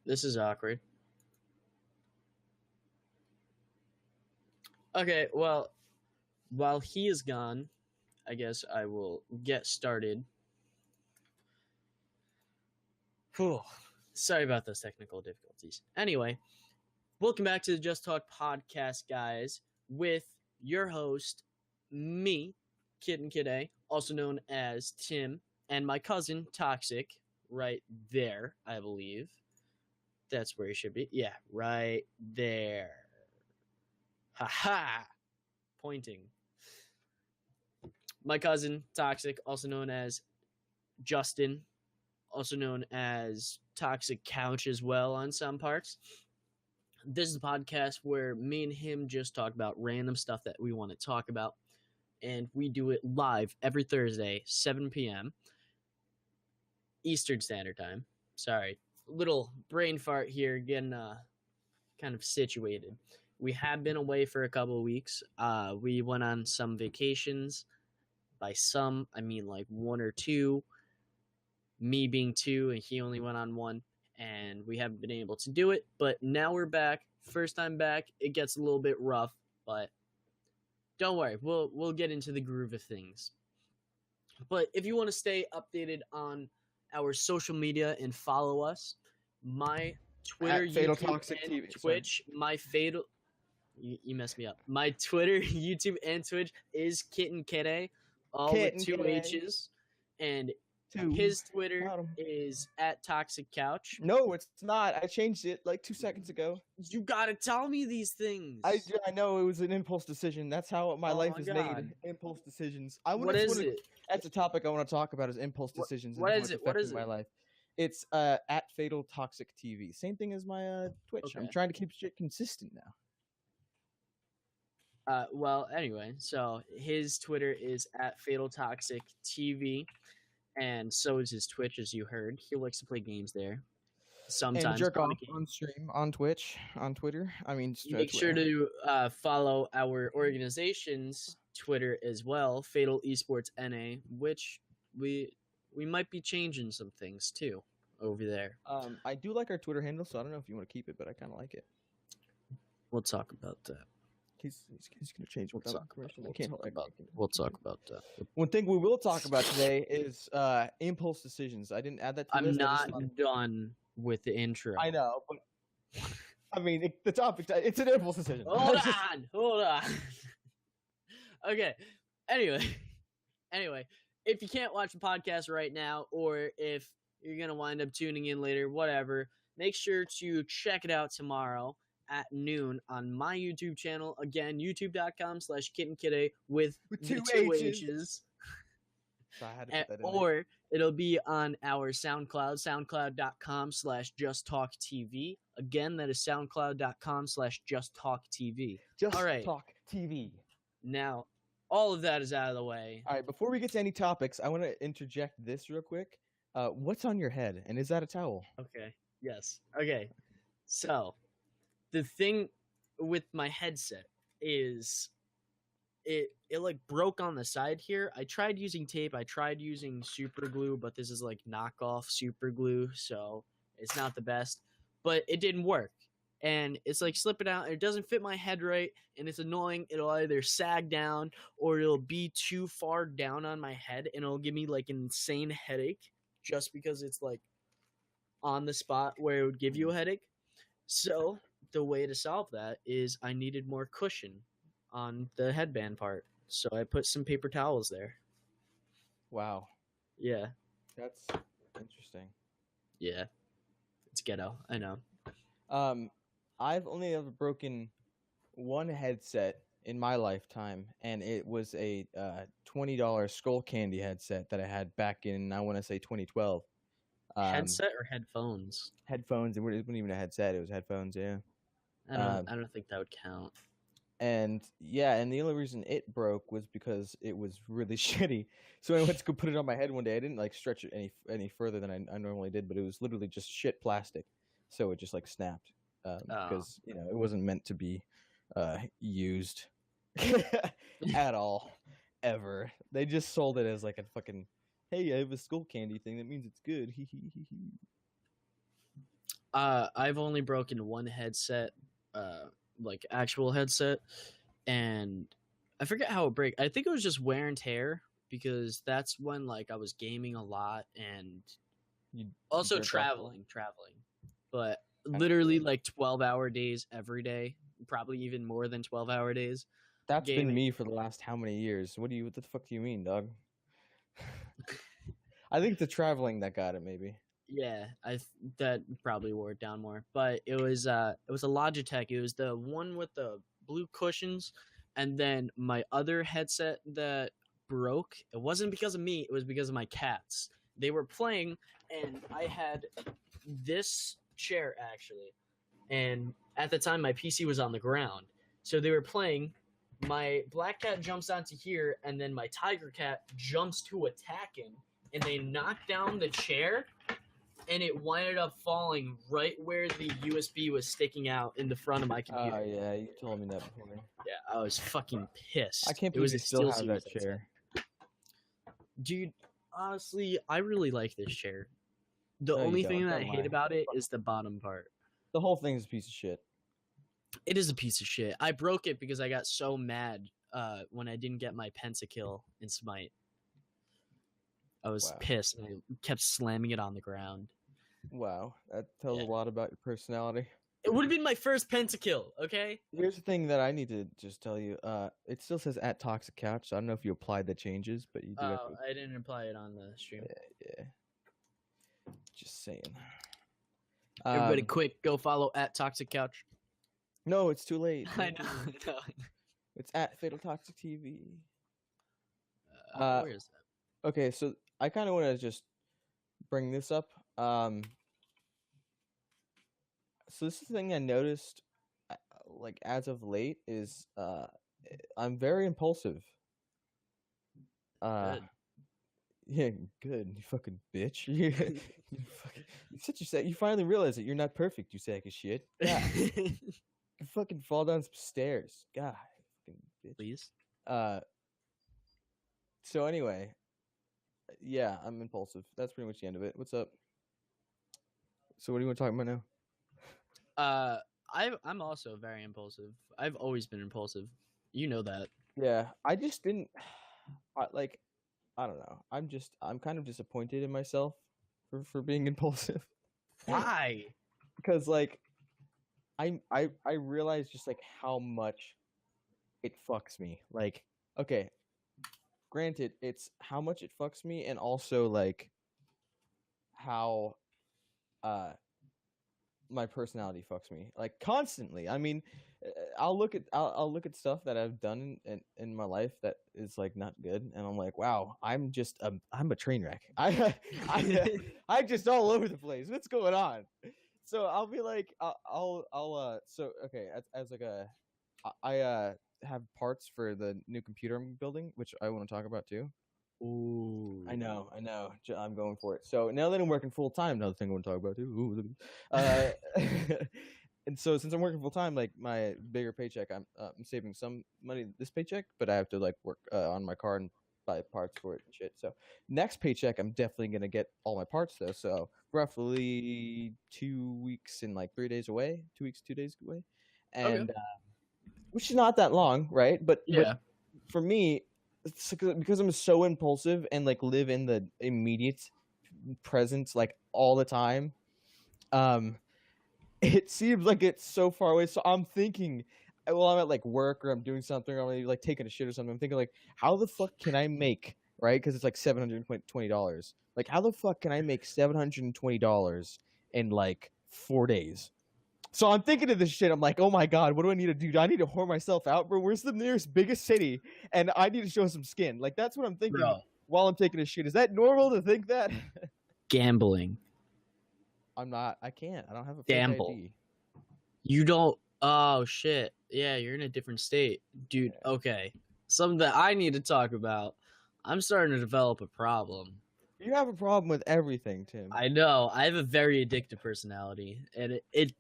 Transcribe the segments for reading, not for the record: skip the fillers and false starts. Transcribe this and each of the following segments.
This is awkward. Okay, well, while he is gone, I guess I will get started. Whew. Sorry about those technical difficulties. Anyway, welcome back to the Just Talk podcast, guys, with your host, me, Kitten, also known as Tim, and my cousin, Toxic, right there, I believe. That's where he should be. Yeah, right there. Ha! Pointing. My cousin, Toxic, also known as Justin, also known as Toxic Couch as well on some parts. This is a podcast where me and him just talk about random stuff that we want to talk about. And we do it live every Thursday, 7 p.m. Eastern Standard Time. Sorry. Little brain fart here, getting kind of situated. We have been away for a couple of weeks. We went on some vacations. By some, I mean like one or two. Me being two, and he only went on one. And we haven't been able to do it. But now we're back. First time back. It gets a little bit rough, but don't worry. We'll get into the groove of things. But if you want to stay updated on our social media and follow us, my Twitter, YouTube, and TV, Twitch, sorry. My fatal... You messed me up. My Twitter, YouTube, and Twitch is Kitten, all Kitten, with two H's. And his Twitter is at Toxic Couch. No, it's not. I changed it like 2 seconds ago. You gotta tell me these things. I know it was an impulse decision. That's how my life is made. Impulse decisions. What is it? That's a topic I want to talk about is impulse decisions. What is it? What is it? My life. It's at Fatal Toxic TV. Same thing as my Twitch. Okay. I'm trying to keep shit consistent now. Well, anyway, so his Twitter is at Fatal Toxic TV. And so is his Twitch, as you heard. He likes to play games there. Sometimes and jerk off on stream on Twitch, on Twitter. I mean, make sure to follow our organization's Twitter as well, Fatal Esports NA, which we might be changing some things too over there. I do like our Twitter handle, so I don't know if you want to keep it, but I kind of like it. We'll talk about that. He's going to change. We'll talk about that. One thing we will talk about today is impulse decisions. I didn't add that to I'm not done with the intro. I know, but I mean, the topic, it's an impulse decision. Hold on. Okay. Anyway, if you can't watch the podcast right now, or if you're going to wind up tuning in later, whatever, make sure to check it out tomorrow at noon on my YouTube channel. Again, youtube.com/kittenkidday with two H's. So I had to put that in or there. It'll be on our SoundCloud, soundcloud.com/JustTalkTV. Again, that is soundcloud.com/JustTalkTV. All right. Talk TV. Now, all of that is out of the way. All right, before we get to any topics, I want to interject this real quick. What's on your head, and is that a towel? Okay, yes. Okay, so the thing with my headset is it like broke on the side here. I tried using tape. I tried using super glue, but this is like knockoff super glue, so it's not the best. But it didn't work. And it's like slipping out. And it doesn't fit my head right, and it's annoying. It'll either sag down or it'll be too far down on my head, and it'll give me like an insane headache just because it's like on the spot where it would give you a headache. So the way to solve that is I needed more cushion on the headband part. So I put some paper towels there. Wow. Yeah. That's interesting. Yeah. It's ghetto. I know. I've only ever broken one headset in my lifetime, and it was a $20 Skull Candy headset that I had back in, I want to say, 2012. Headset or headphones? Headphones. It wasn't even a headset. It was headphones, yeah. I don't think that would count. And yeah, and the only reason it broke was because it was really shitty. So I went to go put it on my head one day. I didn't like stretch it any further than I normally did, but it was literally just shit plastic. So it just like snapped because it wasn't meant to be used at all ever. They just sold it as like a fucking, hey, I have a Skull Candy thing. That means it's good. I've only broken one headset, like actual headset, and I forget how it break. I think it was just wear and tear because that's when like I was gaming a lot and You also jerk off a lot? traveling. But I don't literally really. like 12-hour days every day, probably even more than 12-hour days That's been gaming. me for the last how many years? What the fuck do you mean, dog? I think it's the traveling that got it, maybe. Yeah, that probably wore it down more. But it was a Logitech. It was the one with the blue cushions, and then my other headset that broke. It wasn't because of me. It was because of my cats. They were playing, and I had this chair actually, and at the time my PC was on the ground. So they were playing. My black cat jumps onto here, and then my tiger cat jumps to attack him, and they knock down the chair, and it winded up falling right where the USB was sticking out in the front of my computer. Oh yeah, you told me that before. Yeah, I was fucking pissed. I can't It was believe a you still have SteelSeries that chair. dude. Honestly, I really like this chair. The No, you only don't. thing that I Don't hate lie. about it is the bottom part. The whole thing is a piece of shit. It is a piece of shit. I broke it because I got so mad when I didn't get my pentakill in Smite. I was Wow. pissed and I kept slamming it on the ground. Wow, that tells Yeah. a lot about your personality. It would have been my first pentakill, okay? Here's the thing that I need to just tell you. It still says at Toxic Couch. So I don't know if you applied the changes, but you do have to. I didn't apply it on the stream. Yeah. Just saying. Everybody, quick, go follow at Toxic Couch. No, it's too late. I know. It's at Fatal Toxic TV. Where is that? Okay, so I kind of want to just bring this up. So this is the thing I noticed, like as of late, is I'm very impulsive. Good. Yeah, good. You fucking bitch. you you finally realize that you're not perfect. You sack of shit. God, you fucking fall down some stairs. God, fucking bitch. Please. So anyway, yeah, I'm impulsive. That's pretty much the end of it. What's up? So what do you want to talk about now? I'm also very impulsive. I've always been impulsive. You know that. Yeah, I just didn't I don't know. I'm kind of disappointed in myself for being impulsive. Why? Because like I realize just like how much it fucks me. Like, okay, granted, it's how much it fucks me and also like how my personality fucks me like constantly. I mean, I'll look at stuff that I've done in my life that is like not good, and I'm like, wow, I'm a train wreck. I'm just all over the place. What's going on? So I'll be like, so okay, as like I have parts for the new computer I'm building, which I want to talk about too. Ooh. I know. I'm going for it. So now that I'm working full time, another thing I want to talk about too. And so since I'm working full time, like my bigger paycheck, I'm saving some money this paycheck, but I have to like work on my car and buy parts for it and shit. So next paycheck, I'm definitely gonna get all my parts though. So roughly 2 weeks and like 3 days away, 2 weeks, 2 days away, and which is not that long, right? But for me, it's because I'm so impulsive and like live in the immediate presence like all the time. It seems like it's so far away. So I'm thinking, well, I'm at like work or I'm doing something, or I'm like taking a shit or something. I'm thinking like, how the fuck can I make, right? Because it's like $720. Like, how the fuck can I make $720 in like 4 days? So I'm thinking of this shit. I'm like, oh my god, what do I need to do? Do I need to whore myself out, bro? Where's the nearest biggest city? And I need to show some skin. Like, that's what I'm thinking while I'm taking a shit. Is that normal to think that? Gambling. I'm not. I can't. I don't have a Gamble. ID. You don't. Oh shit. Yeah, you're in a different state, dude. Yeah. Okay, something that I need to talk about. I'm starting to develop a problem. You have a problem with everything, Tim. I know. I have a very addictive personality, and it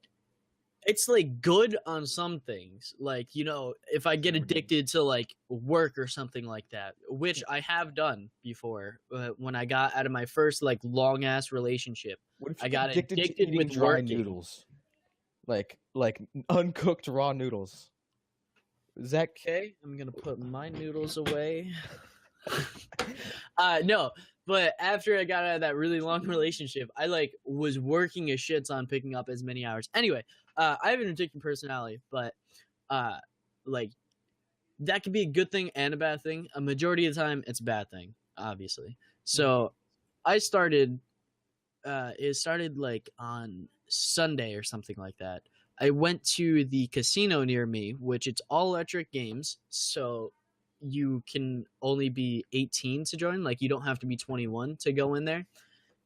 it's like good on some things. Like, you know, if I get Never done. addicted to like work or something like that, which I have done before, when I got out of my first like long ass relationship, What if you I get got addicted to addicted eating with dry working. noodles, like uncooked raw noodles? Is that Okay, I'm gonna put my noodles away. No, but after I got out of that really long relationship, I like was working a shit ton, picking up as many hours. Anyway, I have an addictive personality, but like that could be a good thing and a bad thing. A majority of the time, it's a bad thing, obviously. So I started. It started like on Sunday or something like that. I went to the casino near me, which it's all electric games, so you can only be 18 to join. Like you don't have to be 21 to go in there.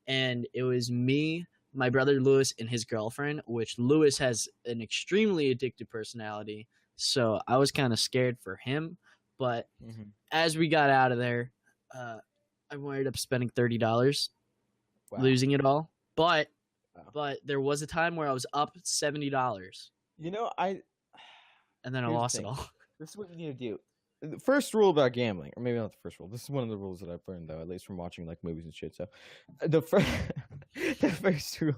And it was me, my brother Lewis, and his girlfriend, which Lewis has an extremely addictive personality. So I was kind of scared for him. But as we got out of there, I ended up spending $30, wow? losing it all. But Wow. but there was a time where I was up $70, You know, and then I here's the lost it thing. all. This is what you need to do. The first rule about gambling, or maybe not the first rule. This is one of the rules that I've learned, though, at least from watching like movies and shit. So, the first, the first rule,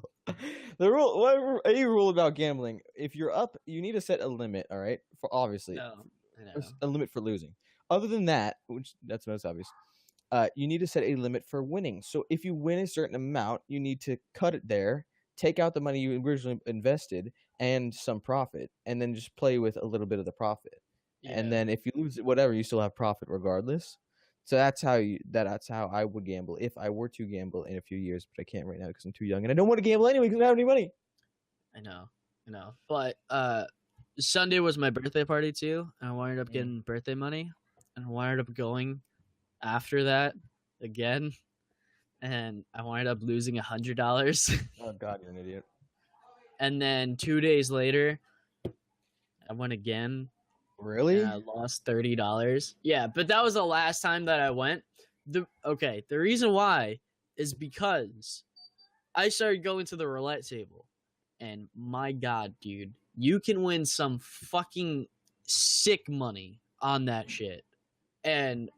a rule about gambling. If you're up, you need to set a limit. All right, for obviously, No, I know. a limit for losing. Other than that, which that's most obvious, you need to set a limit for winning. So if you win a certain amount, you need to cut it there, take out the money you originally invested and some profit, and then just play with a little bit of the profit. Yeah. And then if you lose whatever, you still have profit regardless. So that's how I would gamble if I were to gamble in a few years, but I can't right now because I'm too young and I don't want to gamble anyway because I don't have any money. I know. But Sunday was my birthday party too, and I wound up getting birthday money, and I wound up going after that again, and I wound up losing $100. Oh God, you're an idiot. And then 2 days later, I went again. Really? And I lost $30. Yeah, but that was the last time that I went. The reason why is because I started going to the roulette table, and my God, dude, you can win some fucking sick money on that shit. And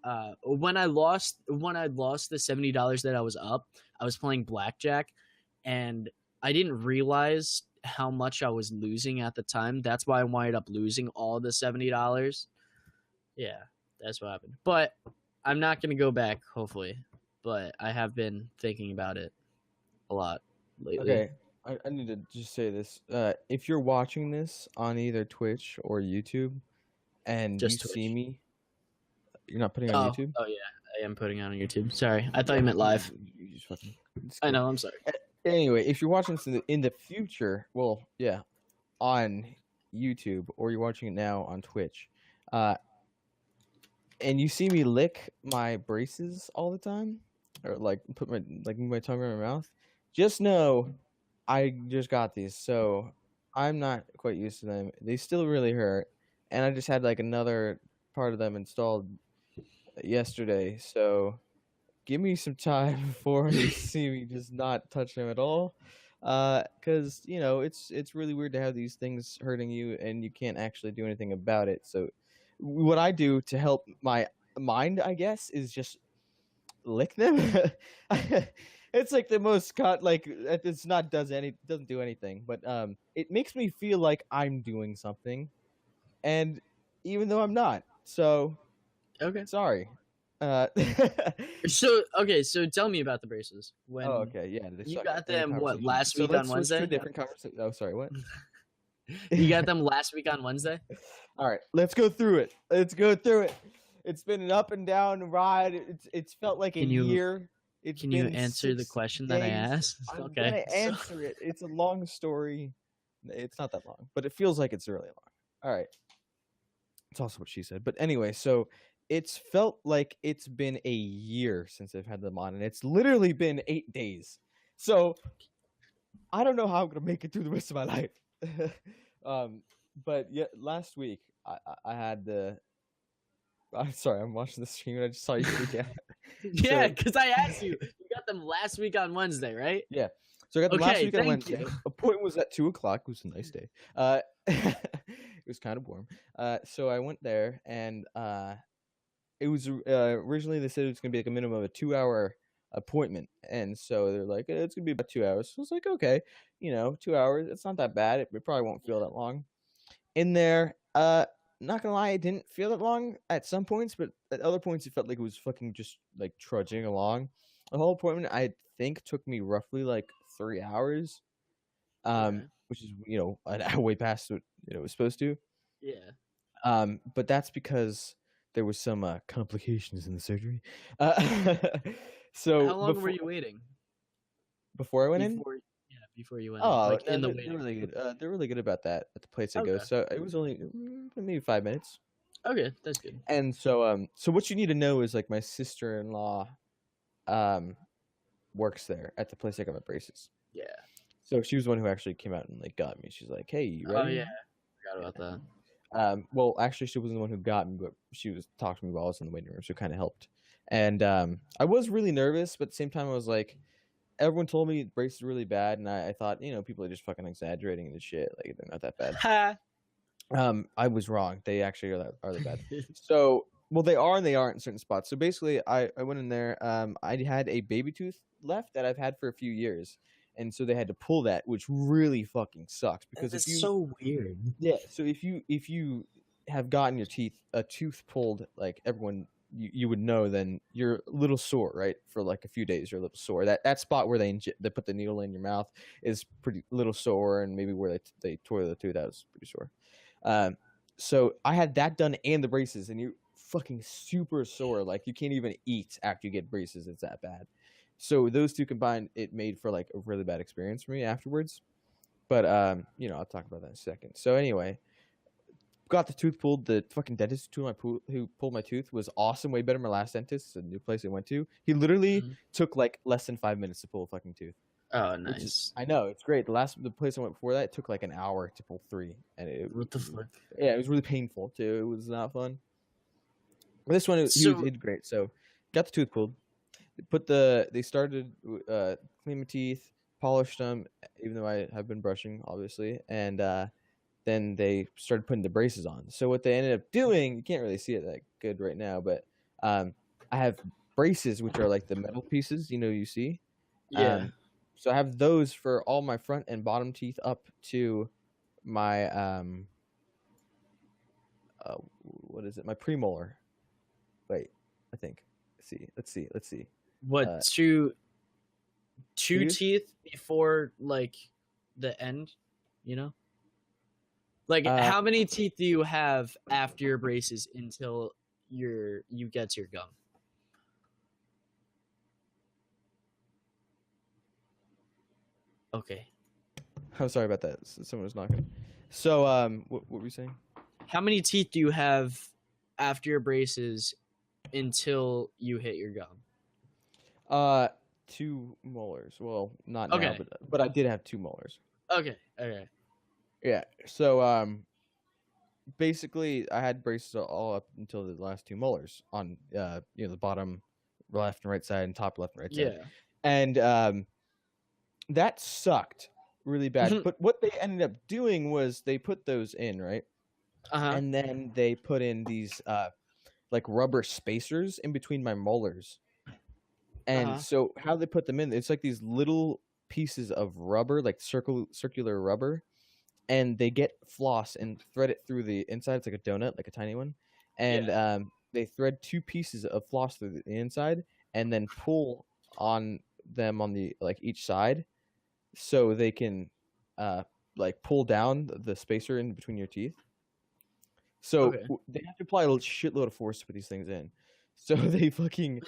when I lost the $70 that I was up, I was playing blackjack, and I didn't realize how much I was losing at the time. That's why I wound up losing all the $70. Yeah, that's what happened. But I'm not gonna go back, hopefully. But I have been thinking about it a lot lately. Okay, I need to just say this. If you're watching this on either Twitch or YouTube, and Just you see Twitch. me, you're not putting it on YouTube. Oh yeah, I am putting it on YouTube. Sorry, I thought you meant live. You just fucking. I know. I'm sorry. Anyway, if you're watching this in the future, well, yeah, on YouTube or you're watching it now on Twitch, and you see me lick my braces all the time, or like put my tongue around my mouth, just know I just got these, so I'm not quite used to them. They still really hurt, and I just had like another part of them installed yesterday, so give me some time before you see me just not touch them at all, because you know it's really weird to have these things hurting you and you can't actually do anything about it. So what I do to help my mind, I guess, is just lick them. It's like the most it's not doesn't do anything, but it makes me feel like I'm doing something, and even though I'm not, so Okay. sorry. So tell me about the braces. When okay, yeah. you got them what last week on Wednesday? To a different conversation. Oh, sorry, what? You got them last week on Wednesday? All right, let's go through it. It's been an up and down ride. It's felt like a year. Can you answer the question that I asked? I'm Okay. gonna answer it. It's a long story. It's not that long, but it feels like it's really long. All right. It's also what she said. But anyway, so it's felt like it's been a year since I've had them on, and it's literally been 8 days. So I don't know how I'm gonna make it through the rest of my life. But yeah, last week I had the. I'm sorry, I'm watching the stream and I just saw you freak out. Yeah, because I asked you. You got them last week on Wednesday, right? Yeah. So I got the last Okay, week on thank Wednesday. you. Appointment was at 2:00. It was a nice day. It was kind of warm. So I went there, and it was originally they said it was gonna be like a minimum of a 2-hour appointment, and so they're like, it's gonna be about 2 hours. So I was like, okay, 2 hours, it's not that bad. It probably won't feel that long. In there, not gonna lie, it didn't feel that long at some points, but at other points it felt like it was fucking just like trudging along. The whole appointment I think took me roughly like 3 hours, Okay. which is way past what it was supposed to. Yeah. But that's because there was some complications in the surgery. So How long were you waiting before I went in? Before you went in, Oh like no, in the they're waiting really room? good. They're really good about that at the place I go. Okay. So it was only maybe 5 minutes. Okay, that's good. And so what you need to know is like my sister-in-law, works there at the place I got my braces. Yeah. So she was the one who actually came out and like got me. She's like, "Hey, you ready?" Oh yeah, forgot about that. Well, actually, she wasn't the one who got me, but she was talking to me while I was in the waiting room, so it kind of helped. And I was really nervous, but at the same time, I was like, everyone told me braces are really bad, and I thought, people are just fucking exaggerating this shit. Like, they're not that bad. Ha. I was wrong. They actually are that bad. So, well, they are and they aren't in certain spots. So basically, I went in there. I had a baby tooth left that I've had for a few years, and so they had to pull that, which really fucking sucks because That's if you so weird. yeah, so if you have gotten a tooth pulled, like everyone you would know, then you're a little sore, right? For like a few days, you're a little sore. That spot where they put the needle in your mouth is pretty little sore, and maybe where they tore the tooth out is pretty sore. So I had that done and the braces, and you fucking super sore. Like you can't even eat after you get braces. It's that bad. So those two combined, it made for like a really bad experience for me afterwards. But I'll talk about that in a second. So anyway, got the tooth pulled. The fucking dentist who pulled my tooth was awesome, way better than my last dentist. It's a new place I went to. He literally took like less than 5 minutes to pull a fucking tooth. Oh, nice. I know, it's great. The place I went before that, it took like an hour to pull 3, and What the fuck? Yeah, it was really painful too. It was not fun. This one, he did great. So, got the tooth pulled. They started clean my teeth, polished them, even though I have been brushing, obviously, and then they started putting the braces on. So what they ended up doing, you can't really see it that good right now, but I have braces, which are like the metal pieces, you see. Yeah. So I have those for all my front and bottom teeth up to my what is it? My premolar. Wait, I think. Let's see. What, two teeth before like the end, Like how many teeth do you have after your braces until you get to your gum? Okay. I'm sorry about that. Someone was knocking. So what were we saying? How many teeth do you have after your braces until you hit your gum? 2 molars. Well, not Okay. now, but I did have 2 molars. Okay. Yeah. So basically I had braces all up until the last 2 molars on the bottom left and right side and top left and right side. Yeah. And that sucked really bad. But what they ended up doing was they put those in, right? And then they put in these like rubber spacers in between my molars. And so how they put them in, it's like these little pieces of rubber, like circular rubber, and they get floss and thread it through the inside. It's like a donut, like a tiny one. And they thread 2 pieces of floss through the inside and then pull on them on the like each side so they can like pull down the spacer in between your teeth. So they have to apply a shitload of force to put these things in. So they fucking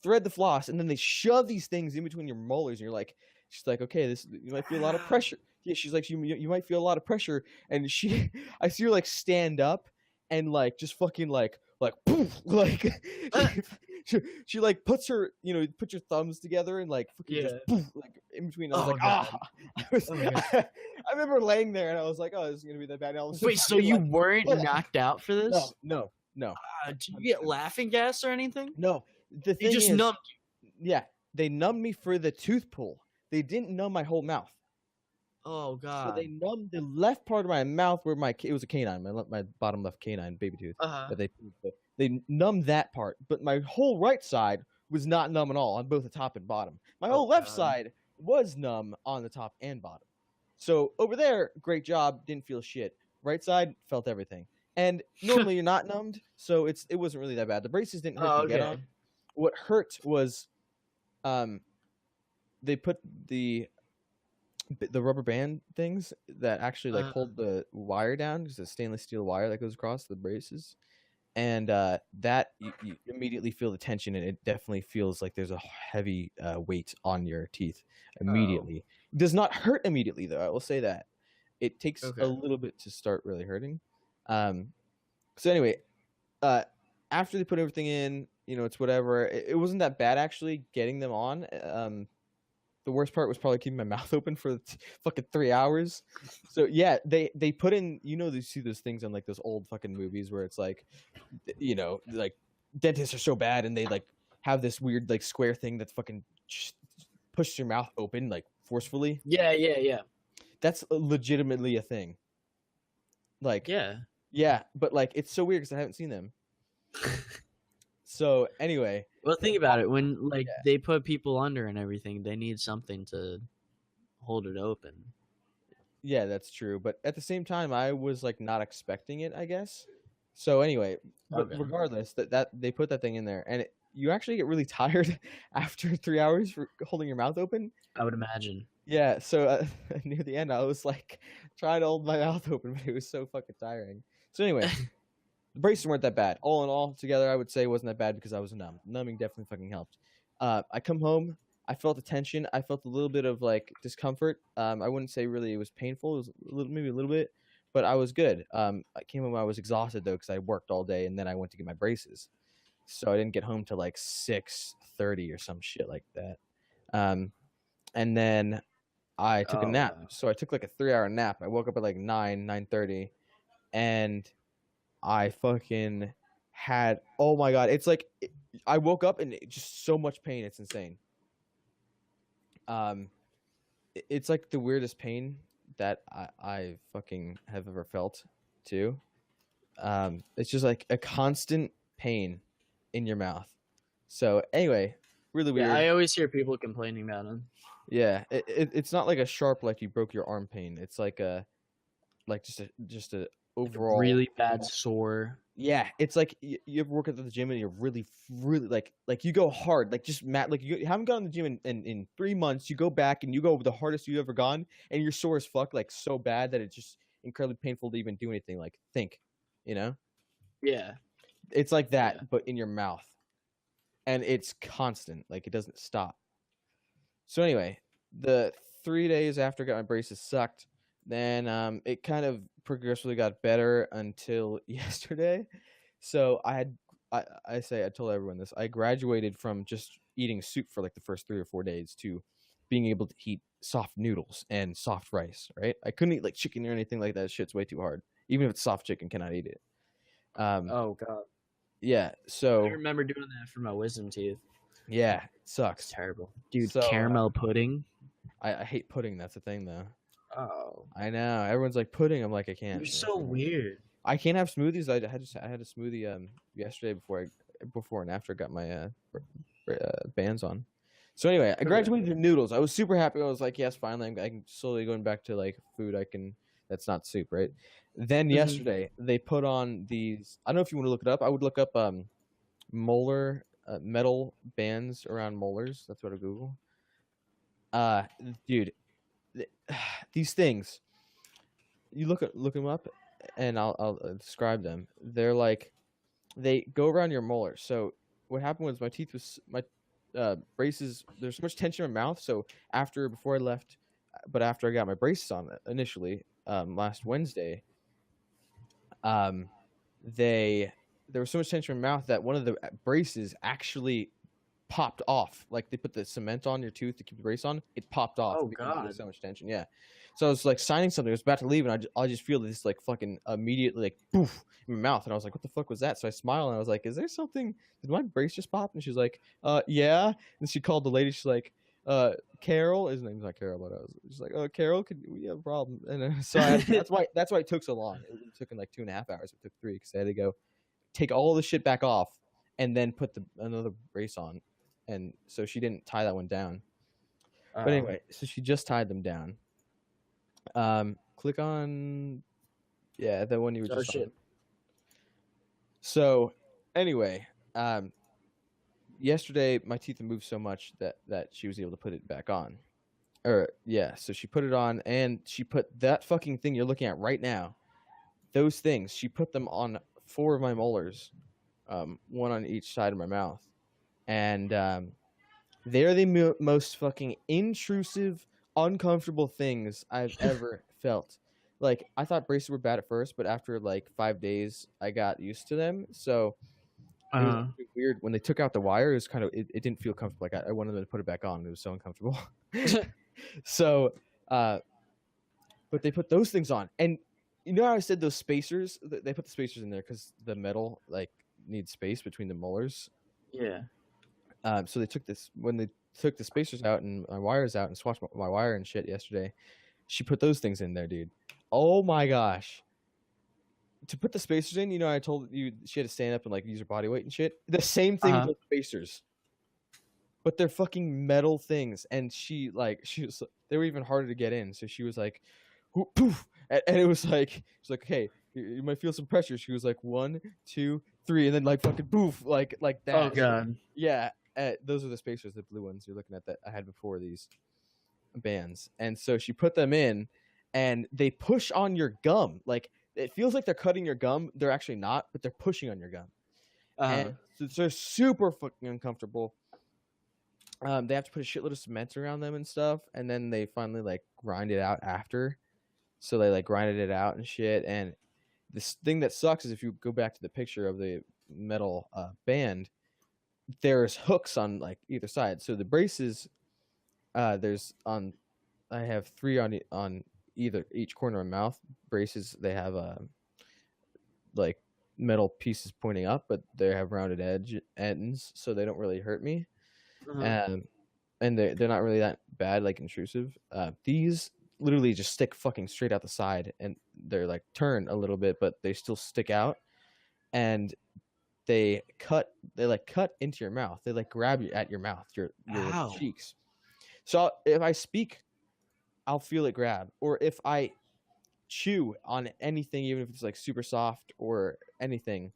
thread the floss and then they shove these things in between your molars, and she's like, okay, you might feel a lot of pressure. Yeah, she's like, you might feel a lot of pressure, and I see her like stand up and like just fucking like poof, like she like puts her put your thumbs together and like fucking just poof, like in between. I was I remember laying there and I was like, oh, this is gonna be that bad. Wait, so you weren't knocked out for this? No. Did you get laughing gas or anything? No. The thing just is, numbed you. Yeah, they numbed me for the tooth pull. they didn't numb my whole mouth. Oh So they God. numbed the left part of my mouth where it was a canine, my bottom left canine, baby tooth Uh-huh. that they numbed that part, but my whole right side was not numb at all on both the top and bottom. My Oh whole left God. side was numb on the top and bottom. So over there, great job, didn't feel shit. Right side felt everything. And normally you're not numbed, so it wasn't really that bad. The braces didn't hurt Oh, to get on. okay. What hurt was they put the rubber band things that actually like hold the wire down, because it's stainless steel wire that goes across the braces, and that you immediately feel the tension, and it definitely feels like there's a heavy weight on your teeth immediately. It does not hurt immediately, though, I will say that. It takes a Okay. little bit to start really hurting. So anyway, after they put everything in, it's whatever. It wasn't that bad actually getting them on. The worst part was probably keeping my mouth open for fucking 3 hours. So yeah, they put in, you see those things on like those old fucking movies where it's like, like dentists are so bad and they like have this weird like square thing that fucking pushes your mouth open like forcefully. Yeah. That's legitimately a thing. Like, yeah, but like it's so weird because I haven't seen them. So anyway, well, think about it. When they put people under and everything, they need something to hold it open. Yeah, that's true. But at the same time, I was like not expecting it, I guess. So anyway, but regardless, that they put that thing in there, and you actually get really tired after 3 hours for holding your mouth open. I would imagine. Yeah. So near the end, I was like trying to hold my mouth open, but it was so fucking tiring. So anyway. The braces weren't that bad. All in all, together, I would say it wasn't that bad because I was numb. Numbing definitely fucking helped. I come home. I felt the tension. I felt a little bit of like discomfort. I wouldn't say really it was painful. It was maybe a little bit, but I was good. I came home. I was exhausted though because I worked all day and then I went to get my braces, so I didn't get home till like 6:30 or some shit like that. And then I took a nap. Wow. So I took like a 3-hour nap. I woke up at like 9:30, and I fucking had, oh my god, it's like I woke up and just so much pain, it's insane. It's like the weirdest pain that I fucking have ever felt too. It's just like a constant pain in your mouth. So anyway, really weird. Yeah, I always hear people complaining about them. Yeah, it's not like a sharp like you broke your arm pain. It's like just a overall really bad sore. Yeah, it's like you ever work at the gym and you're really like you go hard, like just like you haven't gone to the gym in 3 months. You go back and you go the hardest you've ever gone, and you're sore as fuck, like so bad that it's just incredibly painful to even do anything. Like think, Yeah, it's like that, but in your mouth, and it's constant, like it doesn't stop. So anyway, the 3 days after I got my braces sucked. Then it kind of progressively got better until yesterday. So I told everyone this. I graduated from just eating soup for like the first 3 or 4 days to being able to eat soft noodles and soft rice, right? I couldn't eat like chicken or anything like that. Shit's way too hard. Even if it's soft chicken, cannot eat it. Oh god. Yeah, so I remember doing that for my wisdom teeth. Yeah, it sucks. It's terrible. Dude, So, caramel pudding. I hate pudding, that's the thing though. Oh. I know. Everyone's like pudding. I'm like, I can't. You're so weird. I can't have smoothies. I had a smoothie yesterday before and after I got my bands on. So anyway, I graduated to noodles. I was super happy. I was like, yes, finally, I'm slowly going back to like food that's not soup, right? Then yesterday they put on these. I don't know if you want to look it up. I would look up molar metal bands around molars. That's what I Google. Dude, these things. You look them up, and I'll describe them. They're like, they go around your molar. So what happened was my braces. There's so much tension in my mouth. So before I left, but after I got my braces on initially last Wednesday, there was so much tension in my mouth that one of the braces actually popped off. Like they put the cement on your tooth to keep the brace on. It popped off. Oh because there was god. so much tension. Yeah. So I was like signing something. I was about to leave, and I just feel this like fucking immediately like poof in my mouth, and I was like, "What the fuck was that?" So I smiled, and I was like, "Is there something? Did my brace just pop?" And she's like, "Yeah." And she called the lady. She's like, Carol, his name's not Carol, but I was just like, oh, Carol, we have a problem? And so that's why it took so long. It took in like 2.5 hours. It took 3 because I had to go take all the shit back off and then put another brace on. And so she didn't tie that one down. But anyway, so she just tied them down. Click on, yeah, the one you were just on. So anyway, yesterday my teeth had moved so much that she was able to put it back on. So she put it on, and she put that fucking thing you're looking at right now. Those things, she put them on 4 of my molars, one on each side of my mouth, and they're the most fucking intrusive, uncomfortable things I've ever felt. Like, I thought braces were bad at first, but after like 5 days, I got used to them. So it was weird when they took out the wire. It was kind of it didn't feel comfortable. Like I wanted them to put it back on. It was so uncomfortable. So, but they put those things on, and you know how I said those spacers? They put the spacers in there because the metal like needs space between the molars. Yeah. So they took the spacers out and my wires out and swatched my wire and shit yesterday. She put those things in there, dude. Oh my gosh. To put the spacers in, you know, I told you she had to stand up and like use her body weight and shit. The same thing with the spacers. But they're fucking metal things, and they were even harder to get in. So she was like, poof, and it was like, she's like, okay, you might feel some pressure. She was like 1, 2, 3, and then like fucking poof, like that. Oh god. Yeah, those are the spacers, the blue ones you're looking at that I had before these bands. And so she put them in, and they push on your gum. Like it feels like they're cutting your gum. They're actually not, but they're pushing on your gum. And so they're super fucking uncomfortable. They have to put a shitload of cement around them and stuff, and then they finally like grind it out after. So they like grinded it out and shit. And this thing that sucks is if you go back to the picture of the metal band, there's hooks on like either side. So the braces, I have 3 on each corner of my mouth. Braces, they have like metal pieces pointing up, but they have rounded ends, so they don't really hurt me. And they're not really that bad, like intrusive. These literally just stick fucking straight out the side, and they're like turn a little bit, but they still stick out, and they cut into your mouth. They like grab you at your mouth, your cheeks. So if I speak, I'll feel it grab, or if I chew on anything, even if it's like super soft or anything,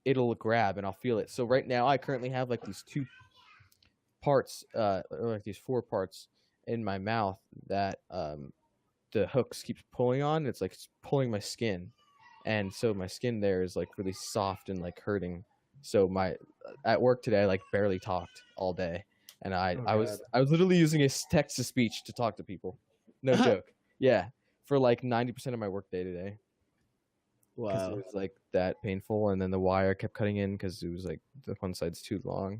it'll grab and I'll feel it. So right now I currently have like these 2 parts, or like these 4 parts in my mouth that the hooks keeps pulling on. It's like it's pulling my skin, and so my skin there is like really soft and like hurting. So at work today I like barely talked all day, and I was literally using a text to speech to talk to people. No joke. Yeah, for like 90% of my work day today. Wow. Because it was like that painful, and then the wire kept cutting in because it was like the one side's too long.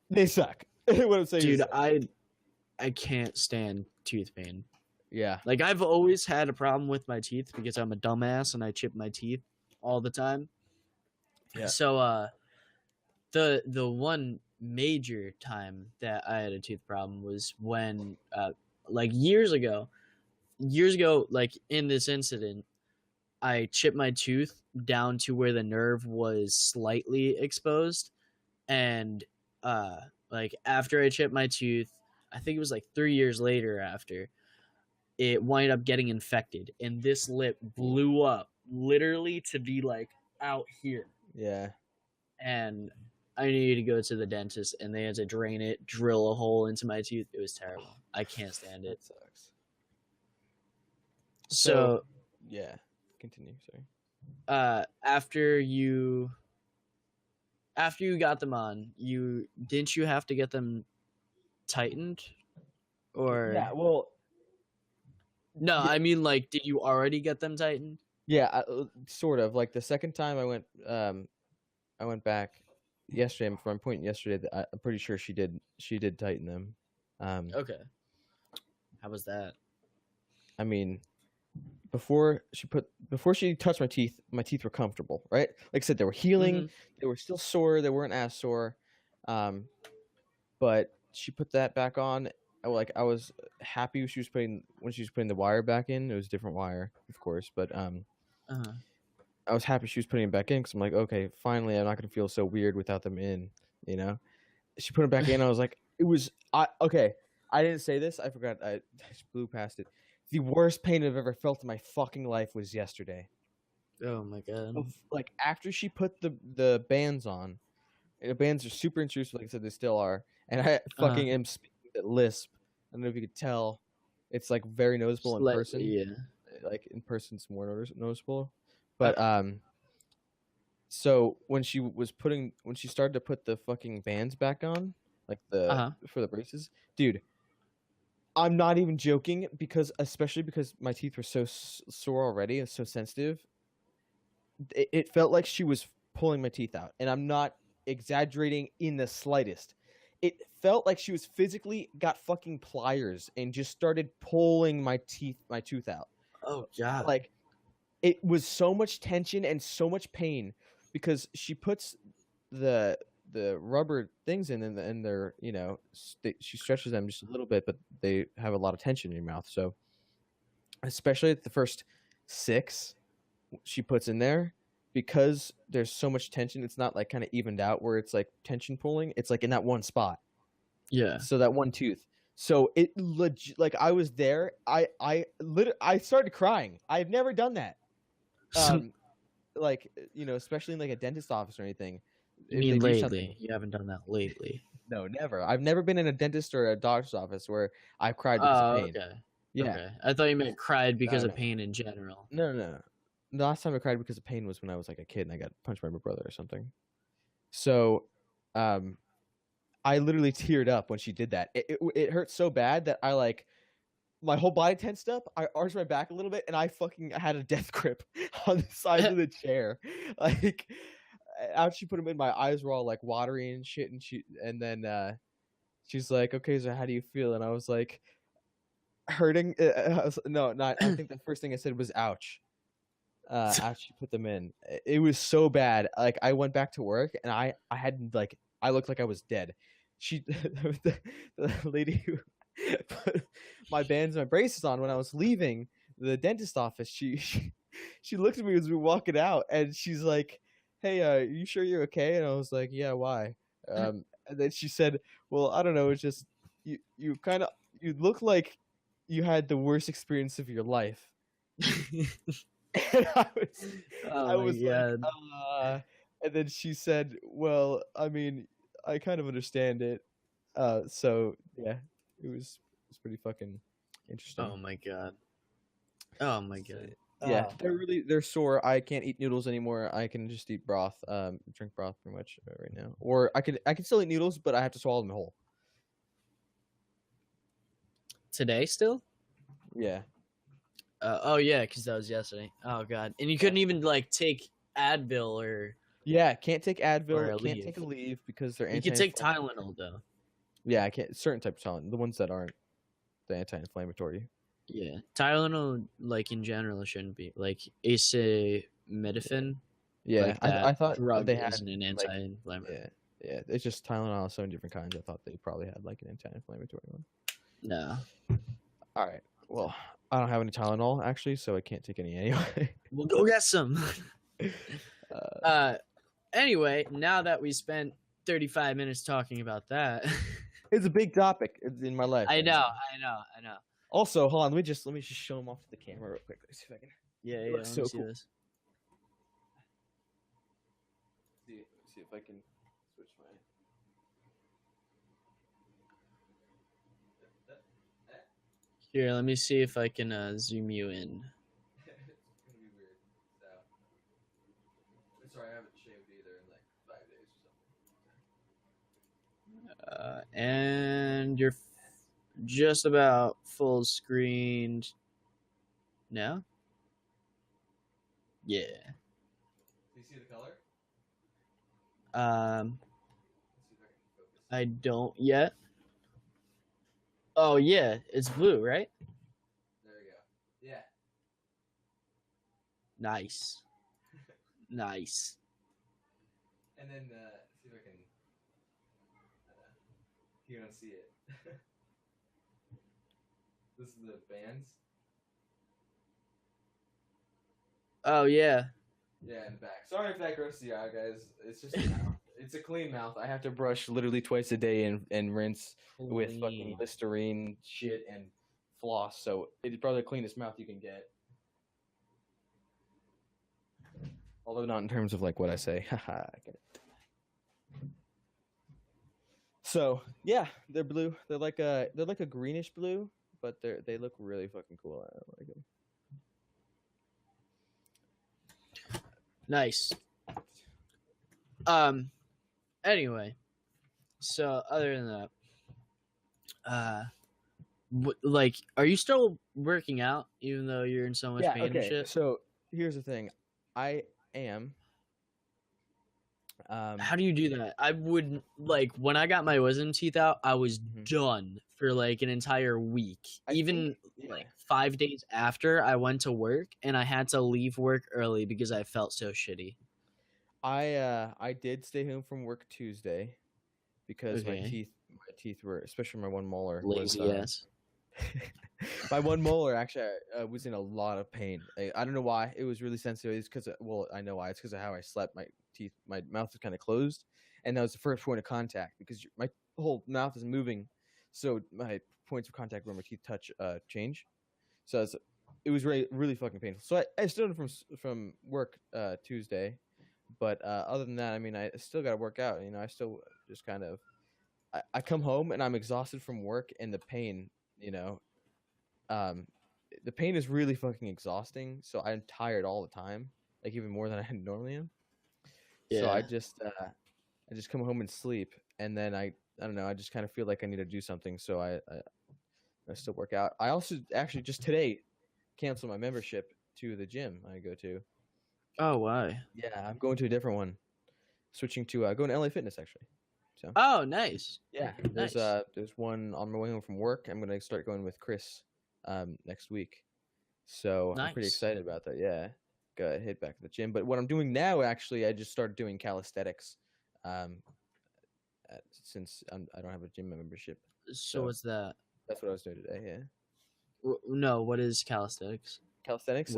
They suck. What I'm saying, dude, I can't stand tooth pain. Yeah, like I've always had a problem with my teeth because I'm a dumbass and I chip my teeth all the time. Yeah. So the one major time that I had a tooth problem was when like years ago, like in this incident, I chipped my tooth down to where the nerve was slightly exposed, and like after I chipped my tooth, I think it was like 3 years later after, it wound up getting infected, and this lip blew up literally to be like out here. Yeah. And I needed to go to the dentist, and they had to drain it, drill a hole into my tooth. It was terrible. I can't stand it. That sucks. So yeah, continue. Sorry. After you got them on, didn't you have to get them tightened, or? Yeah, well, no, yeah. I mean, like, did you already get them tightened? Yeah, sort of. Like the second time I went back yesterday. From my point yesterday, that I'm pretty sure she did tighten them. Okay. How was that? I mean, before she touched my teeth were comfortable, right? Like I said, they were healing. Mm-hmm. They were still sore. They weren't as sore. But she put that back on, I was happy when she was putting the wire back in. It was a different wire, of course, but Uh-huh. I was happy she was putting it back in because I'm like, okay, finally, I'm not gonna feel so weird without them in. You know, she put it back in. I was like, it was okay. I didn't say this. I forgot. I just blew past it. The worst pain I've ever felt in my fucking life was yesterday. Oh my god. Like after she put the bands on, and the bands are super intrusive. Like I said, they still are. And I Uh-huh. fucking am speaking at lisp. I don't know if you could tell. It's like very noticeable in Slightly, person. yeah. Like in person, it's more noticeable. But so when she started to put the fucking bands back on, like Uh-huh. for the braces, dude, I'm not even joking especially because my teeth were so sore already and so sensitive. It felt like she was pulling my teeth out, and I'm not exaggerating in the slightest. It felt like she was physically got fucking pliers and just started pulling my tooth out. Oh god. Like it was so much tension and so much pain because she puts the rubber things in and they're she stretches them just a little bit, but they have a lot of tension in your mouth. So especially at the first 6 she puts in there, because there's so much tension, it's not like kind of evened out where it's like tension pulling. It's like in that one spot. Yeah. So that one tooth. So it legit, like I was there. I started crying. I've never done that. Like especially in like a dentist office or anything. You If they mean do something. lately? You haven't done that lately. No, never. I've never been in a dentist or a doctor's office where I've cried because of Oh, pain. okay. Yeah. Okay. I thought you meant cried because No, of no. pain in general. No, no, no. The last time I cried because of pain was when I was like a kid and I got punched by my brother or something. So, I literally teared up when she did that. It hurt so bad that I like my whole body tensed up. I arched my back a little bit and I fucking had a death grip on the sides of the chair. Like after she put them in, my eyes were all like watery and shit. And then she's like, "Okay, so how do you feel?" And I was like, "Hurting." No, not. I think the first thing I said was, "Ouch." After she put them in, it was so bad. Like I went back to work and I had like I looked like I was dead. She the lady who put my bands and my braces on when I was leaving the dentist office, she looked at me as we were walking out and she's like, "Hey, you sure you're okay?" And I was like, "Yeah, why?" And then she said, "Well, I don't know, it's just you kind of you look like you had the worst experience of your life." And Oh I my was like, god. and then she said, "Well, I mean, I kind of understand it." So yeah, it was pretty fucking interesting. Oh my god. Oh my So, god. yeah, Oh. they're sore. I can't eat noodles anymore. I can just eat broth, drink broth pretty much right now. Or I can still eat noodles, but I have to swallow them whole. Today still? Yeah. Oh yeah, because that was yesterday. Oh god. And you couldn't even like take Advil Yeah, can't take or Advil, a can't leave. take a leave because they're You could take anti-inflammatory. Tylenol though. Yeah, I can't certain types of Tylenol, the ones that aren't the anti-inflammatory. Yeah, Tylenol, like in general, shouldn't be like acetaminophen. Yeah, Like I that thought drug they had isn't an like anti-inflammatory. yeah, yeah. It's just Tylenol, so many different kinds. I thought they probably had like an anti-inflammatory one. No, All right. Well, I don't have any Tylenol actually, so I can't take any anyway. we'll go get some. uh, Anyway, now that we spent 35 minutes talking about that, it's a big topic in my life. I right know, now. I know, I know. Also, hold on. Let me just show them off to the camera real quick. Let's see if I can. Yeah, It yeah. looks Let me so see cool. this. See if I can switch my. Here, let me see if I can zoom you in. It's gonna be weird. So, sorry, I haven't shaved either in like 5 days or something. And you're just about full screened now. Yeah. Do you see the color? Um, Let's see if I can focus. I don't yet. Oh yeah, it's blue, right? There we go. Yeah. Nice, nice. And then see if I can. You don't see it. This is the fans. Oh yeah. Yeah, in the back. Sorry if that grosses you out, guys. It's just a mouth. It's a clean mouth. I have to brush literally twice a day and rinse with fucking Clean. Listerine shit and floss. So it's probably the cleanest mouth you can get. Although not in terms of like what I say. Haha, I get it. So yeah, they're blue. They're like a greenish blue, but they look really fucking cool. I like them. Nice. Anyway, so other than that, like, are you still working out even though you're in so much pain and shit? So here's the thing, I am. How do you do that? I would like when I got my wisdom teeth out, I was done for like an entire week. Like 5 days after I went to work, and I had to leave work early because I felt so shitty. I did stay home from work Tuesday because my teeth were, especially my one molar, lazy ass. My one molar actually was in a lot of pain. I don't know why. It was really sensitive. It's because, well, I know why. It's because of how I slept. My mouth was kind of closed, and that was the first point of contact because my whole mouth is moving, so my points of contact where my teeth touch change. So it was really, really fucking painful. So I stood from work Tuesday, but other than that, I mean, I still got to work out. You know, I still just kind of I come home and I'm exhausted from work, and the pain, you know, the pain is really fucking exhausting. So I'm tired all the time, like even more than I normally am. Yeah. So I just come home and sleep, and then I don't know. I just kind of feel like I need to do something. So I still work out. I also actually just today canceled my membership to the gym I go to. Oh, why? Yeah, I'm going to a different one. Switching to going to LA Fitness actually. So. Oh, nice. Yeah, nice. There's one on my way home from work. I'm gonna start going with Chris next week. So I'm pretty excited about that. Yeah, gotta hit back to the gym. But what I'm doing now, actually, I just started doing calisthenics. Since I don't have a gym membership. So what's that? That's what I was doing today. Yeah. No, what is calisthenics? Calisthenics.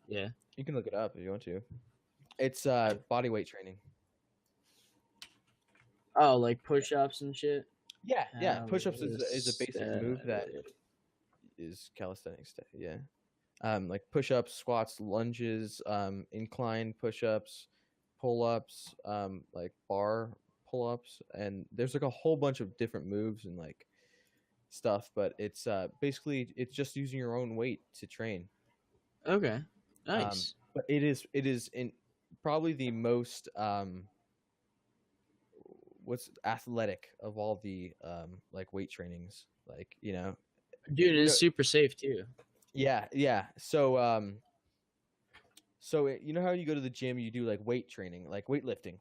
Yeah. You can look it up if you want to. It's body weight training. Oh, like push-ups and shit. Yeah. Push-ups is a basic move that is calisthenics. Yeah. Like push-ups, squats, lunges, incline push-ups, pull-ups, like bar pull-ups, and there's like a whole bunch of different moves and like stuff. But it's basically it's just using your own weight to train. Okay. Nice. But it is in probably the most what's athletic of all the like weight trainings, like, you know, dude, it's super safe too. Yeah. So you know how you go to the gym, you do like weight training, like weightlifting.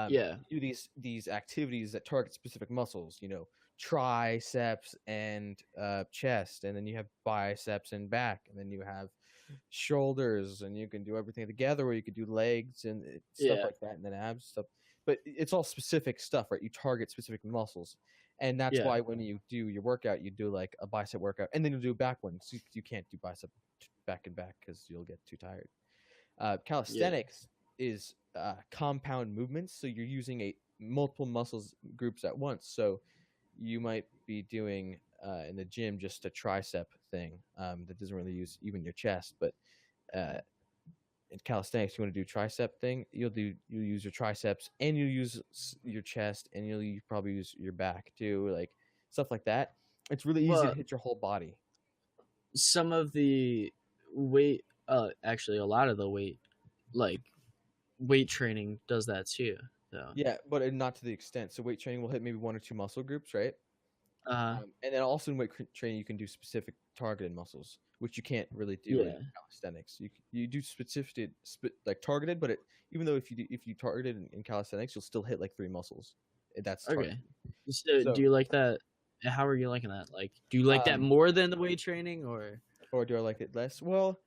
You do these activities that target specific muscles, you know, triceps and chest, and then you have biceps and back, and then you have shoulders, and you can do everything together, or you could do legs and stuff like that, and then abs stuff. But it's all specific stuff, right? You target specific muscles, and that's why when you do your workout, you do like a bicep workout, and then you do a back one. So you can't do bicep back and back because you'll get too tired. Calisthenics is compound movements, so you're using multiple muscles groups at once. So you might be doing in the gym just a tricep thing that doesn't really use even your chest, but in calisthenics, you want to do tricep thing, you'll use your triceps, and you use your chest, and you'll probably use your back too, like stuff like that. It's really easy to hit your whole body. Some of the weight, actually a lot of the weight, like weight training does that too. So. Yeah, but not to the extent. So weight training will hit maybe one or two muscle groups, right? And then also in weight training, you can do specific targeted muscles, which you can't really do in calisthenics. You do specific, like targeted, but even though if you targeted in calisthenics, you'll still hit like 3 muscles. That's targeted. Okay. So do you like that? How are you liking that? Like, do you like that more than the weight training, or do I like it less? Well,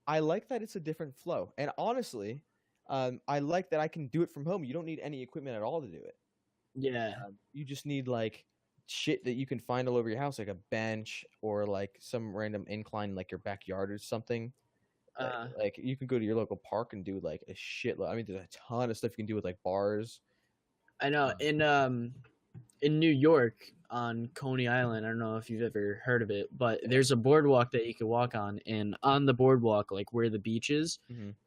I like that it's a different flow, and honestly, I like that I can do it from home. You don't need any equipment at all to do it. Yeah. You just need like shit that you can find all over your house, like a bench or like some random incline in like your backyard or something. Like you can go to your local park and do like a shitload. I mean, there's a ton of stuff you can do with like bars. I know in New York on Coney Island. I don't know if you've ever heard of it, but there's a boardwalk that you can walk on, and on the boardwalk, like where the beach is,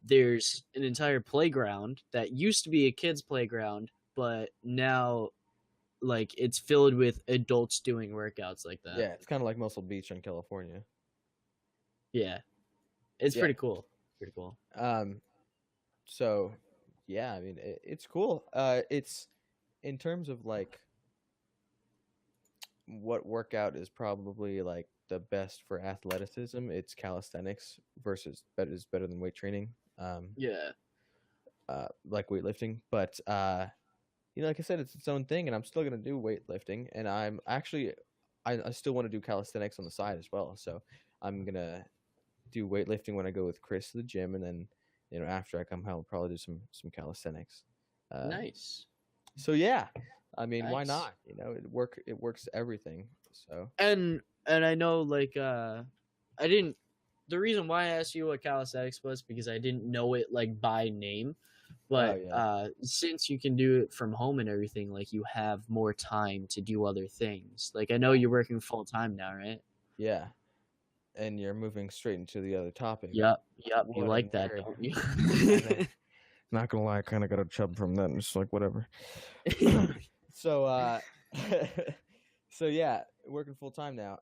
there's an entire playground that used to be a kids' playground, but now like it's filled with adults doing workouts like that. Yeah, it's kind of like Muscle Beach in California. Yeah, it's pretty cool. Pretty cool. So yeah, I mean it's cool. It's in terms of like what workout is probably like the best for athleticism. It's calisthenics versus is better than weight training. Yeah. Like weightlifting, but you know, like I said, it's its own thing, and I'm still gonna do weightlifting, and I'm actually I still want to do calisthenics on the side as well. So I'm gonna do weightlifting when I go with Chris to the gym, and then you know after I come home, I'll probably do some calisthenics. Nice. So yeah, I mean, Nice. why not? You know, it works everything. So and I know like I didn't. The reason why I asked you what calisthenics was because I didn't know it like by name, but since you can do it from home and everything, like you have more time to do other things. Like I know you're working full time now, right? Yeah, and you're moving straight into the other topic. Yep. You like that, don't you? Not gonna lie, I kind of got a chub from that. And it's like whatever. So so yeah, working full time now.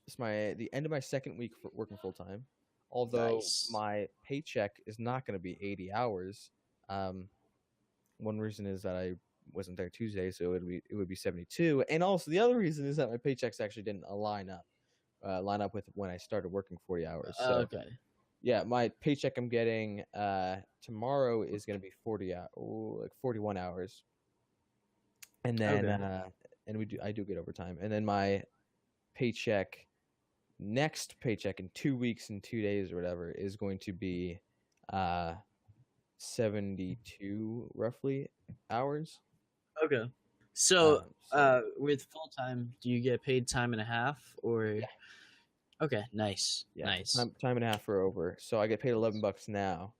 It's the end of my second week for working full time. Although my paycheck is not going to be 80 hours. One reason is that I wasn't there Tuesday, so it would be 72. And also the other reason is that my paychecks actually didn't line up with when I started working 40 hours. So okay. Yeah, my paycheck I'm getting tomorrow is going to be 41 hours. And then and I do get overtime. And then my next paycheck in 2 weeks and 2 days or whatever is going to be 72 roughly hours. Okay. So with full time, do you get paid time and a half or? Yeah. Okay, nice. Yeah, nice. Time and a half for over. So I get paid $11 now.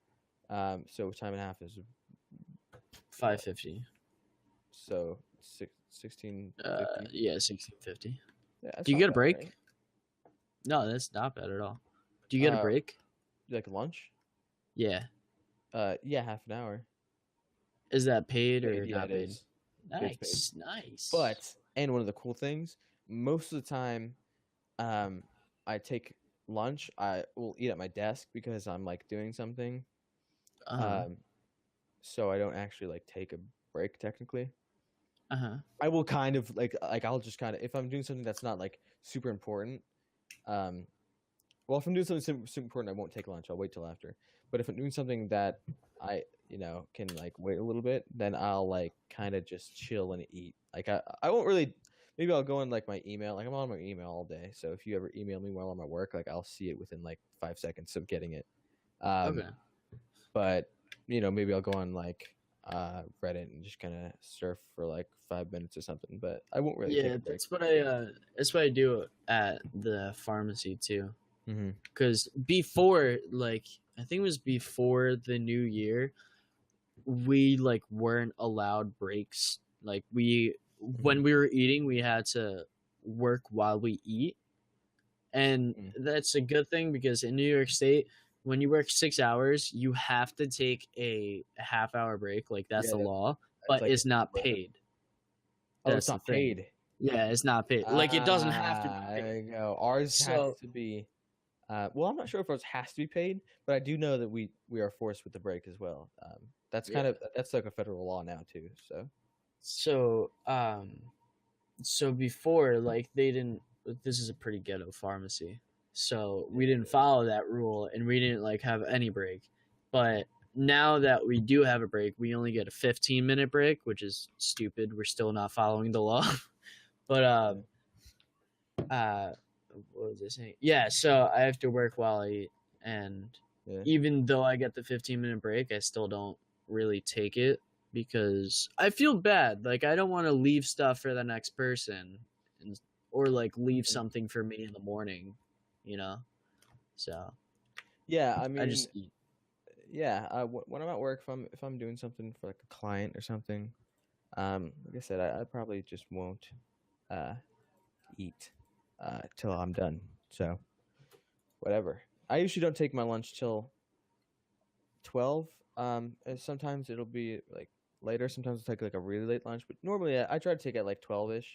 So time and a half is $5.50. So $16.50. Yeah, $16.50. Yeah, do you get a break? Right? No, that's not bad at all. Do you get a break? Like lunch? Yeah. Yeah, half an hour. Is that paid or not paid? Is. Nice, nice. And one of the cool things, most of the time, I take lunch. I will eat at my desk because I'm like doing something. So I don't actually like take a break technically. I will kind of like I'll just kind of, if I'm doing something that's not like super important. Well, if I'm doing something super important, I won't take lunch. I'll wait till after. But if I'm doing something that I can like wait a little bit, then I'll like kind of just chill and eat. Like I won't really. Maybe I'll go in like my email. Like I'm on my email all day. So if you ever email me while I'm at work, like I'll see it within like 5 seconds of getting it. Okay. But maybe I'll go on like Reddit and just kind of surf for like 5 minutes or something. But I won't really. Yeah, that's what I do at the pharmacy too. Because before, like I think it was before the new year, we like weren't allowed breaks. Like when we were eating, we had to work while we eat. And that's a good thing because in New York State, when you work 6 hours, you have to take a half-hour break. Like that's the law, but like, it's not paid. Oh, it's not paid. Yeah, it's not paid. Like it doesn't have to be paid. There you go. Ours has to be. Well, I'm not sure if ours has to be paid, but I do know that we are forced with the break as well. That's that's like a federal law now too. So before, like they didn't. This is a pretty ghetto pharmacy, so we didn't follow that rule, and we didn't like have any break. But now that we do have a break, we only get a 15-minute break, which is stupid. We're still not following the law. But what was I saying? Yeah, so I have to work while I eat, and even though I get the 15-minute break, I still don't really take it. because I feel bad. Like I don't want to leave stuff for the next person, or like leave something for me in the morning, you know. So Yeah, I I mean, just eat. yeah. When I'm at work, if I'm doing something for like a client or something, like I said, I probably just won't uh eat till I'm done. So whatever. I usually don't take my lunch till 12. And sometimes it'll be like later. Sometimes I'll take like a really late lunch, but normally I try to take at like 12ish.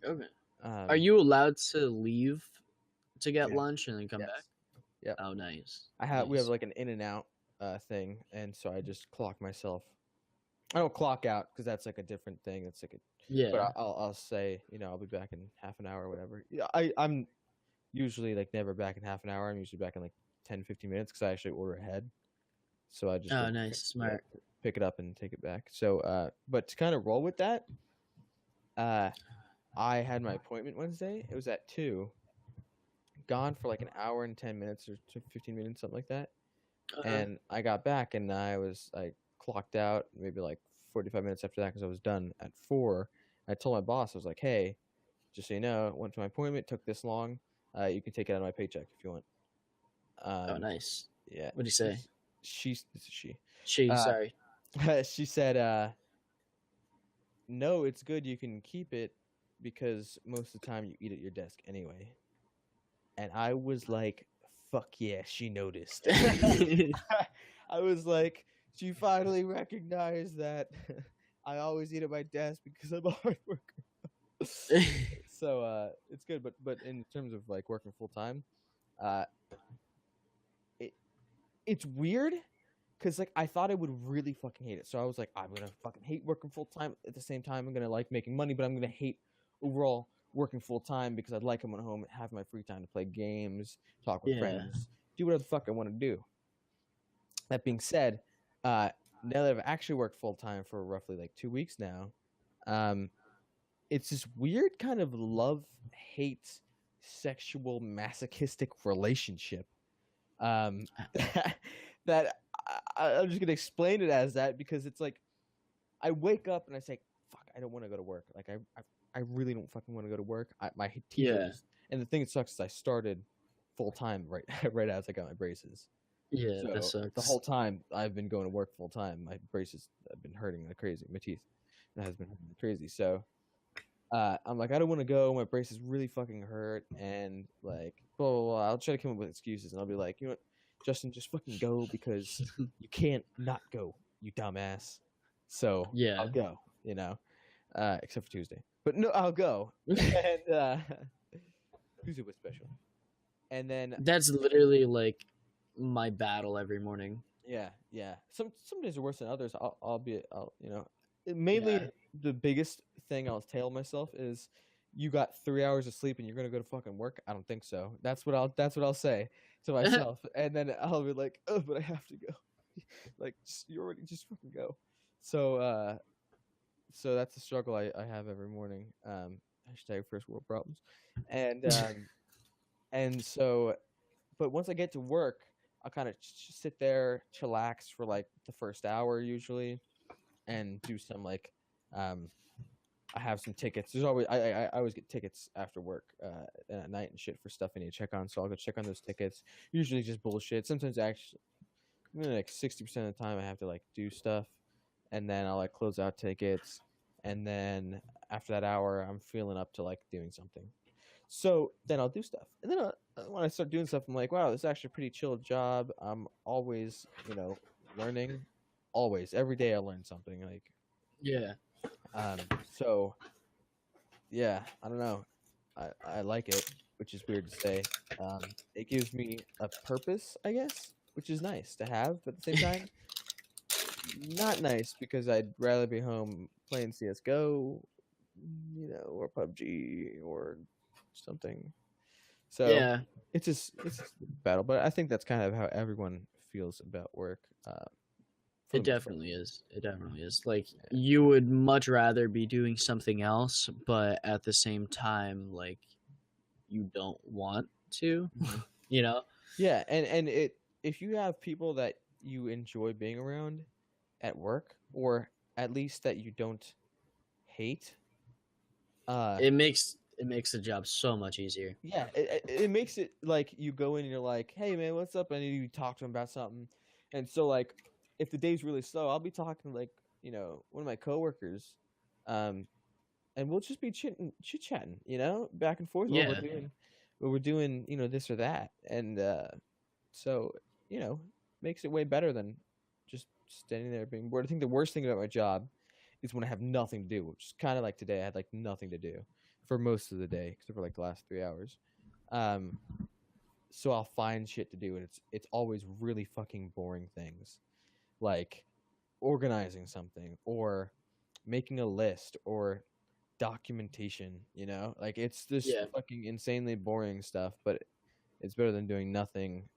Okay. Are Um, you allowed to leave to get yeah. lunch and then come back? Yes. Yep. Oh, nice, We have nice. like an in and out thing, and so I just clock myself. I don't clock out because that's like a different thing. It's like a, but Yeah. I'll say, I'll be back in half an hour or whatever. Yeah, I'm usually like never back in half an hour. I'm usually back in like 10, 15 minutes because I actually order ahead. So I just Oh, go nice, yeah, smart. pick it up and take it back. So but to kind of roll with that, uh I had my appointment Wednesday. It was at 2. Gone for like an hour and 10 minutes or 15 minutes, something like that. Uh-huh. And I got back and I clocked out maybe like 45 minutes after that because I was done at 4. I told my boss, I was like, hey, just so you know, went to my appointment, took this long. You can take it out of my paycheck if you want. Oh, Um, nice. yeah, What'd you say? this is she. She. Uh, Sorry. she said, no, it's good. You can keep it because most of the time you eat at your desk anyway. And I was like, fuck yeah, she noticed. I was like, she finally recognized that I always eat at my desk because I'm a hard worker. So it's good, but in terms of like working full time, uh, it it's weird because like I thought I would really fucking hate it. So I was like, I'm gonna fucking hate working full time. At the same time, I'm gonna like making money, but I'm gonna hate overall working full time because I'd like coming home and have my free time to play games, talk with Yeah. friends, do whatever the fuck I want to do. That being said, uh, now that I've actually worked full time for roughly like 2 weeks now, um, it's this weird kind of love hate sexual masochistic relationship um, that I'm just gonna explain it as that because it's like I wake up and I say, "Fuck, I don't want to go to work." Like I really don't fucking want to go to work. My teeth are Yeah. just, and the thing that sucks is I started full time right right as I got my braces. Yeah. That So the sucks. whole time I've been going to work full time, my braces have been hurting like crazy. My teeth that has been hurting like crazy. So I'm like, I don't want to go. My braces really fucking hurt, and like, blah, blah, blah. I'll try to come up with excuses, and I'll be like, you know what, Justin, just fucking go because you can't not go, you dumbass. So I'll Yeah. go, except for Tuesday. But no, I'll go, and Tuesday was special. And then That's literally like my battle every morning. yeah. Some days are worse than others. Mainly Yeah. the biggest thing I'll tell myself is you got 3 hours of sleep and you're gonna go to fucking work. I don't think so. That's what I'll say to myself, and then I'll be like, oh, but I have to go. Like you already just fucking go. So that's the struggle I have every morning. Hashtag first world problems, and and so but once I get to work, I'll kind of sit there, chillax for like the first hour usually, and do some like, I have some tickets. There's always I always get tickets after work at night and shit for stuff I need to check on. So I'll go check on those tickets. Usually just bullshit. Sometimes actually, like 60% of the time I have to like do stuff, and then I'll like close out tickets, and then after that hour I'm feeling up to like doing something. So then I'll do stuff, and then when I start doing stuff, I'm like, wow, this is actually a pretty chill job. I'm always, learning. Always, every day I learn something. Like, Yeah. so yeah, I don't know. I like it, which is weird to say. It gives me a purpose, I guess, which is nice to have, but at the same time, not nice because I'd rather be home playing CS:GO, or PUBG or something. So Yeah. it's just a battle, but I think that's kind of how everyone feels about work, for It the most part. definitely is. It definitely is. Like you would much rather be doing something else, but at the same time, like you don't want to. Mhm. You know? Yeah, and if you have people that you enjoy being around at work, or at least that you don't hate. Uh, it makes the job so much easier. yeah, it makes it like you go in and you're like, hey man, what's up? And you talk to him about something, and so like if the day's really slow, I'll be talking to like one of my coworkers, um, and we'll just be chit chatting, back and forth Yeah, while we're doing this or that, and so makes it way better than just standing there being bored. I think the worst thing about my job is when I have nothing to do, which is kind of like today. I had like nothing to do for most of the day, except for like the last 3 hours. Um, so I'll find shit to do, and it's always really fucking boring things, like organizing something or making a list or documentation. Like it's this yeah, fucking insanely boring stuff, but it's better than doing nothing.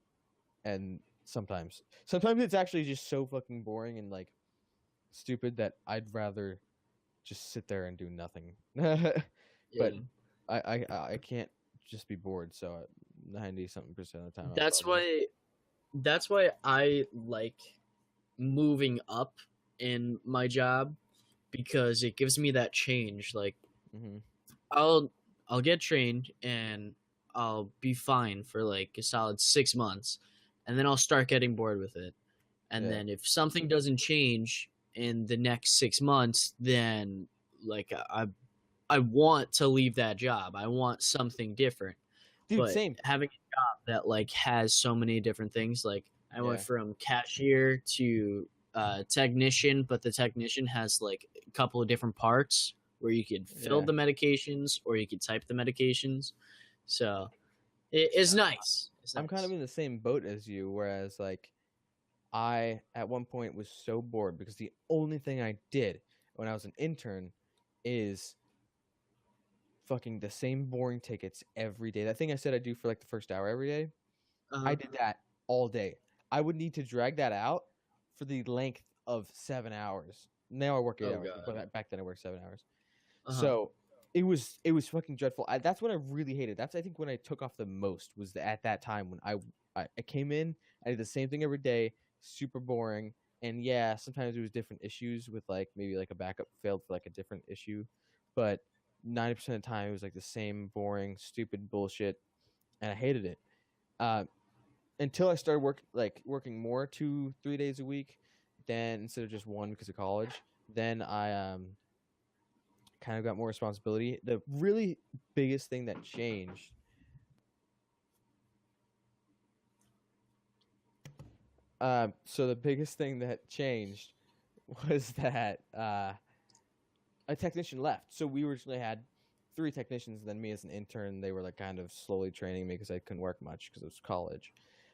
And sometimes it's actually just so fucking boring and like stupid that I'd rather just sit there and do nothing. But yeah. I can't just be bored. So 90 something percent of the time I'll That's probably. why that's why I like moving up in my job because it gives me that change. Like Mm-hmm. I'll I'll get trained and I'll be fine for like a solid 6 months, and then I'll start getting bored with it. And Yeah, then if something doesn't change in the next 6 months, then like I want to leave that job. I want something different. dude, But same. having a job that like has so many different things, like I went Yeah, from cashier to technician, but the technician has like a couple of different parts where you could fill yeah. the medications or you could type the medications. So it is nice. It's I'm kind of nice. in the same boat as you, whereas like I at one point was so bored because the only thing I did when I was an intern is fucking the same boring tickets every day. That thing I said I do for like the first hour every day, I Uh-huh. did that all day. I would need to drag that out for the length of 7 hours. Now I work 8 hours, Oh god. but back then I worked 7 hours. Uh-huh. So it was fucking dreadful. That's when I really hated. That's I think when I took off the most was at that time when I came in. I did the same thing every day, super boring. And yeah, sometimes it was different issues with like maybe like a backup failed for like a different issue, but 90% of the time it was like the same boring, stupid bullshit, and I hated it. Uh, until I started working more 2-3 days a week, then instead of just one because of college, then I kind of got more responsibility. The really biggest thing that changed. So the biggest thing that changed was that a technician left. So we originally had 3 technicians, and then me as an intern. They were like kind of slowly training me because I couldn't work much because it was college.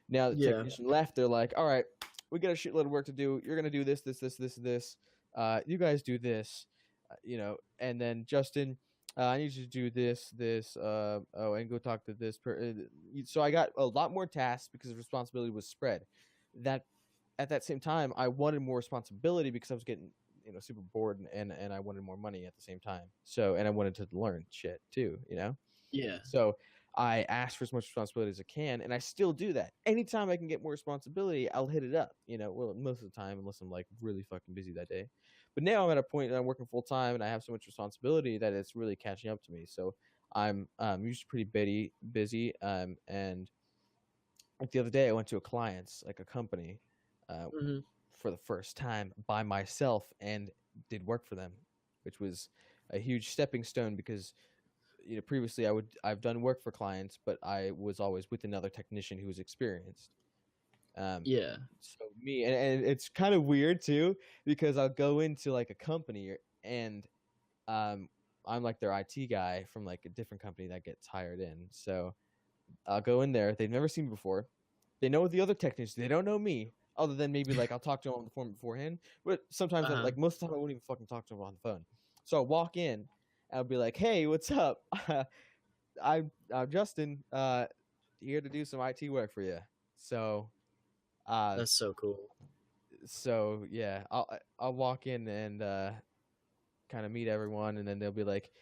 Now the Yeah. technician left. They're like, all right, we got a shitload of work to do. You're gonna do this, this, this, this, this. You guys do this, and then Justin, I need you to do this, this. And go talk to this. So I got a lot more tasks because the responsibility was spread. That at that same time, I wanted more responsibility because I was getting super bored, and I wanted more money at the same time. So and I wanted to learn shit too. Yeah. So I ask for as much responsibility as I can, and I still do that. Anytime I can get more responsibility, I'll hit it up. Well, most of the time, unless I'm like really fucking busy that day. But now I'm at a point that I'm working full time, and I have so much responsibility that it's really catching up to me. So I'm usually pretty busy. And like the other day, I went to a client's, like a company, uh, Hmm. for the first time by myself and did work for them, which was a huge stepping stone because previously I've done work for clients, but I was always with another technician who was experienced. Um, Yeah. so me and it's kind of weird too because I'll go into like a company and um, I'm like their IT guy from like a different company that gets hired in. So I'll go in there. They've never seen me before. They know the other technicians. They don't know me, other than maybe like I'll talk to them on the phone beforehand. But sometimes, Uh-huh. like most of the time, I won't even fucking talk to them on the phone. So I'll walk in. I'll be like, "Hey, what's up? I'm Justin. Here to do some IT work for you." So, uh, That's so cool. so yeah, I'll walk in and kind of meet everyone, and then they'll be like,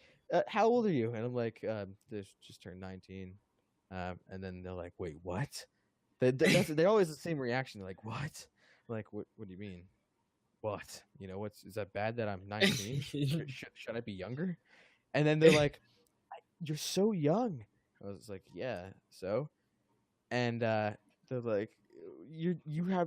"How old are you?" And I'm like, "They just turned 19." And then they're like, "Wait, what?" They're always the same reaction. They're like, "What?" I'm like, what do you mean? what? You know, is that bad that I'm 19? Should I be younger? And then they're like, you're so young. I was like, yeah, so? And they're like, you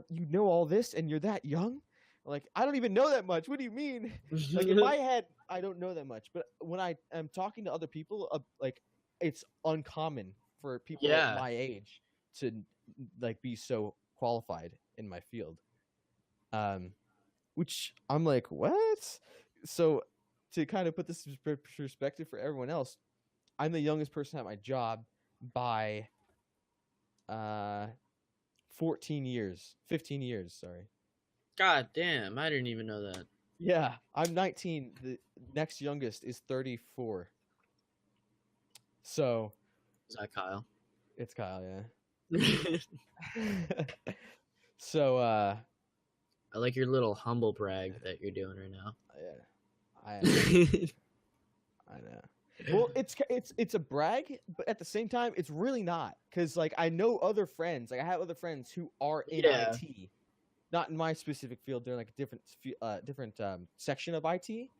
know all this and you're that young? I'm like, I don't even know that much. What do you mean? Like in my head, I don't know that much. But when I am talking to other people, like it's uncommon for people Yeah. my age to like be so qualified in my field. Which I'm like, what? So to kind of put this in perspective for everyone else, I'm the youngest person at my job by 14 years, 15 years, sorry. God damn, I didn't even know that. Yeah, I'm 19. The next youngest is 34. So Is that Kyle? it's Kyle, yeah. So I like your little humble brag that you're doing right now. yeah. I know. Well, it's a brag, but at the same time, it's really not, because like I know other friends, like I have other friends who are in Yeah. IT, not in my specific field. They're like a different section of IT.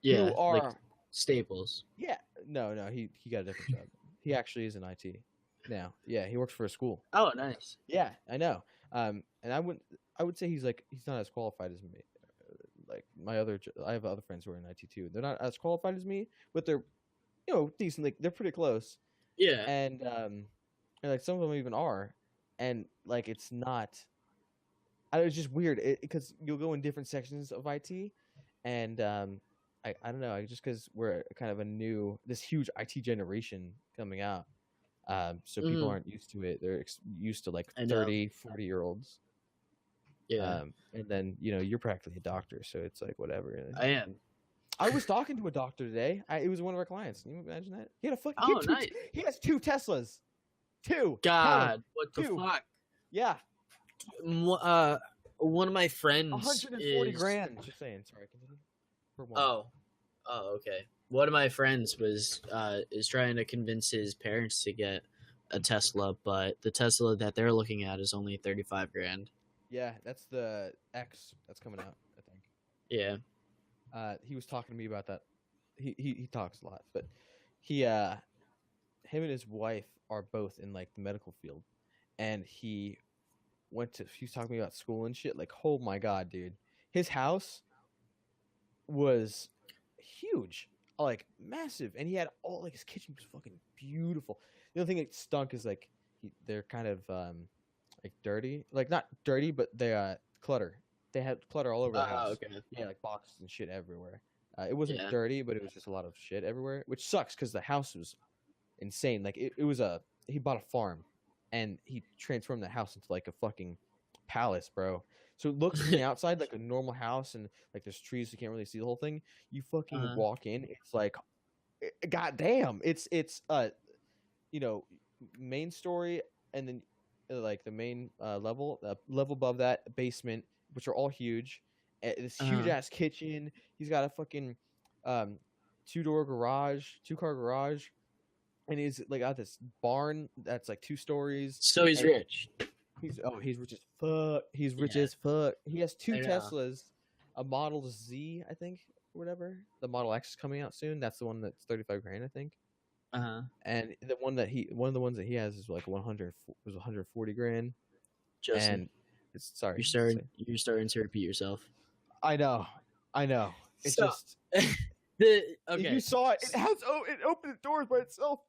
Yeah, Who are like Staples. yeah, no, he got a different job. He actually is in IT now. Yeah, he works for a school. Oh, nice. Yeah, I know. And I would say he's not as qualified as me. Like I have other friends who are in IT too. They're not as qualified as me, but they're decent. Like they're pretty close. Yeah. And like some of them even are, and like it's not. It's just weird because you'll go in different sections of IT, and I don't know. Just because we're kind of this huge IT generation coming out, so people aren't used to it. They're used to like 30, 40-year-olds. Yeah. And then you're practically a doctor, so it's like whatever. I am. I was talking to a doctor today. It was one of our clients. Can you imagine that? He had Nice. He has 2 Teslas. 2. God, what the 2. fuck? Yeah. One of my friends 140 grand. Just saying. Sorry. Continue. For one. Oh, okay. One of my friends is trying to convince his parents to get a Tesla, but the Tesla that they're looking at is only 35 grand. Yeah, that's the X that's coming out, I think. Yeah. He was talking to me about that. He talks a lot, but him and his wife are both in like the medical field, and he was talking to me about school and shit. Like, oh my god, dude, his house was huge, like massive, and he had all like his kitchen was fucking beautiful. The only thing that stunk is like they're kind of like dirty, like not dirty, but they clutter. They had clutter all over the house. Okay. Yeah, like boxes and shit everywhere. It wasn't dirty, but it was just a lot of shit everywhere, which sucks because the house was insane. Like it was he bought a farm, and he transformed the house into like a fucking palace, bro. So it looks from the outside like a normal house, and like there's trees, you can't really see the whole thing. You fucking walk in, it's like, goddamn, it's main story, and then like the main level above that, basement, which are all huge. This huge ass kitchen. He's got a fucking 2-car garage, and he's like got this barn that's like 2 stories. So he's rich. He's rich as fuck. He's rich as fuck. He has 2 Teslas, a Model Z, I think, or whatever. The Model X is coming out soon. That's the one that's 35 grand, I think. And one of the ones that he has is like 140 grand. Justin, and it's sorry. You're starting to repeat yourself. I know. It's so, just okay. If you saw it, it opened the doors by itself.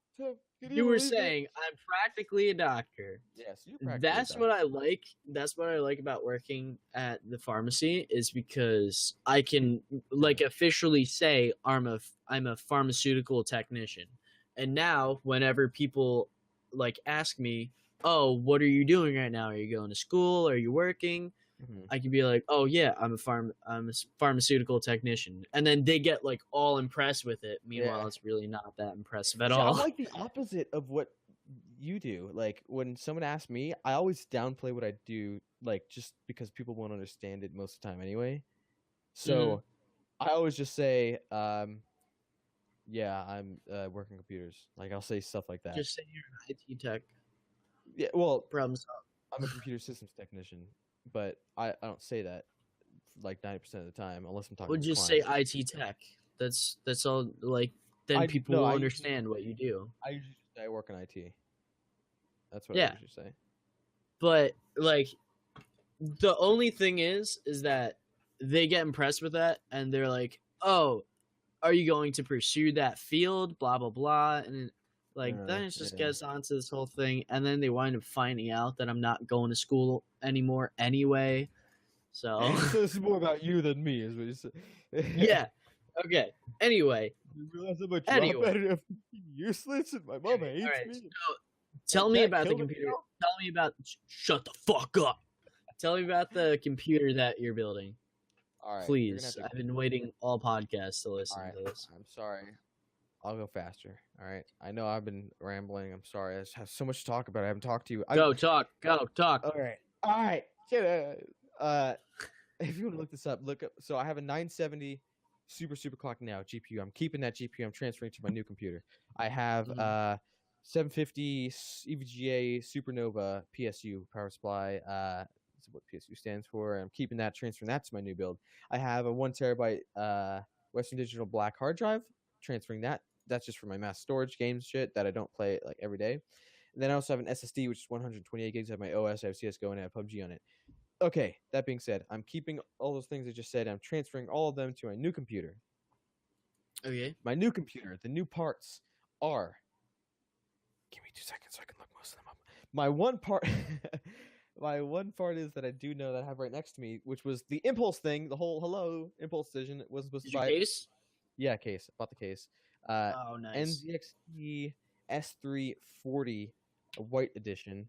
You were saying I'm practically a doctor. Yes, you're practically That's what I like. That's what I like about working at the pharmacy, is because I can like officially say I'm a pharmaceutical technician. And now whenever people like ask me, "Oh, what are you doing right now? Are you going to school? Are you working?" I can be like, "Oh yeah, I'm a pharmaceutical technician," and then they get like all impressed with it. Meanwhile, it's really not that impressive at all. I'm like the opposite of what you do. Like when someone asks me, I always downplay what I do, like just because people won't understand it most of the time anyway. So I always just say, "Yeah, I'm working computers." Like I'll say stuff like that. Just say you're an IT tech. Yeah, well, problem solved. I'm a computer systems technician. But I don't say that like 90% of the time, unless I'm talking Would to just say clients. IT tech. That's all. Like then people will understand what you do. I usually just say I work in IT. That's what I Yeah, usually say. but like the only thing is that they get impressed with that and they're like, "Oh, are you going to pursue that field?" Blah blah blah, and then it just Yeah. gets onto this whole thing, and then they wind up finding out that I'm not going to school anymore anyway. So So this is more about you than me, is what you say. yeah, okay. Anyway, You realize I'm a drop anyway, out of useless, and my mom hates all right. me. So I tell me can't about the kill computer. myself. Tell me about. Shut the fuck up. Tell me about the computer that you're building. All right, you're gonna have Please. to. I've been waiting all podcasts to All listen right, to this. I'm sorry. I'll go faster. All right. I know I've been rambling. I'm sorry. I just have so much to talk about. I haven't talked to you. Go talk. Go talk. All right. All right. If you want to look this up, look up. So I have a 970 super clock now GPU. I'm keeping that GPU. I'm transferring to my new computer. I have 750 EVGA Supernova PSU power supply. This is what PSU stands for. I'm keeping that, transferring that to my new build. I have a 1 terabyte Western Digital black hard drive, transferring that. That's just for my mass storage games shit that I don't play like every day. And then I also have an SSD, which is 128 gigs. I have my OS, I have CSGO, and I have PUBG on it. Okay, that being said, I'm keeping all those things I just said. I'm transferring all of them to my new computer. Okay. My new computer, the new parts are. Give me 2 seconds so I can look most of them up. My one part. My one part is that I do know that I have right next to me, which was the Impulse thing, the whole hello Impulse decision. It was supposed Did to you buy. case? Yeah, case. Bought the case. Oh, nice. NZXT S340 white edition.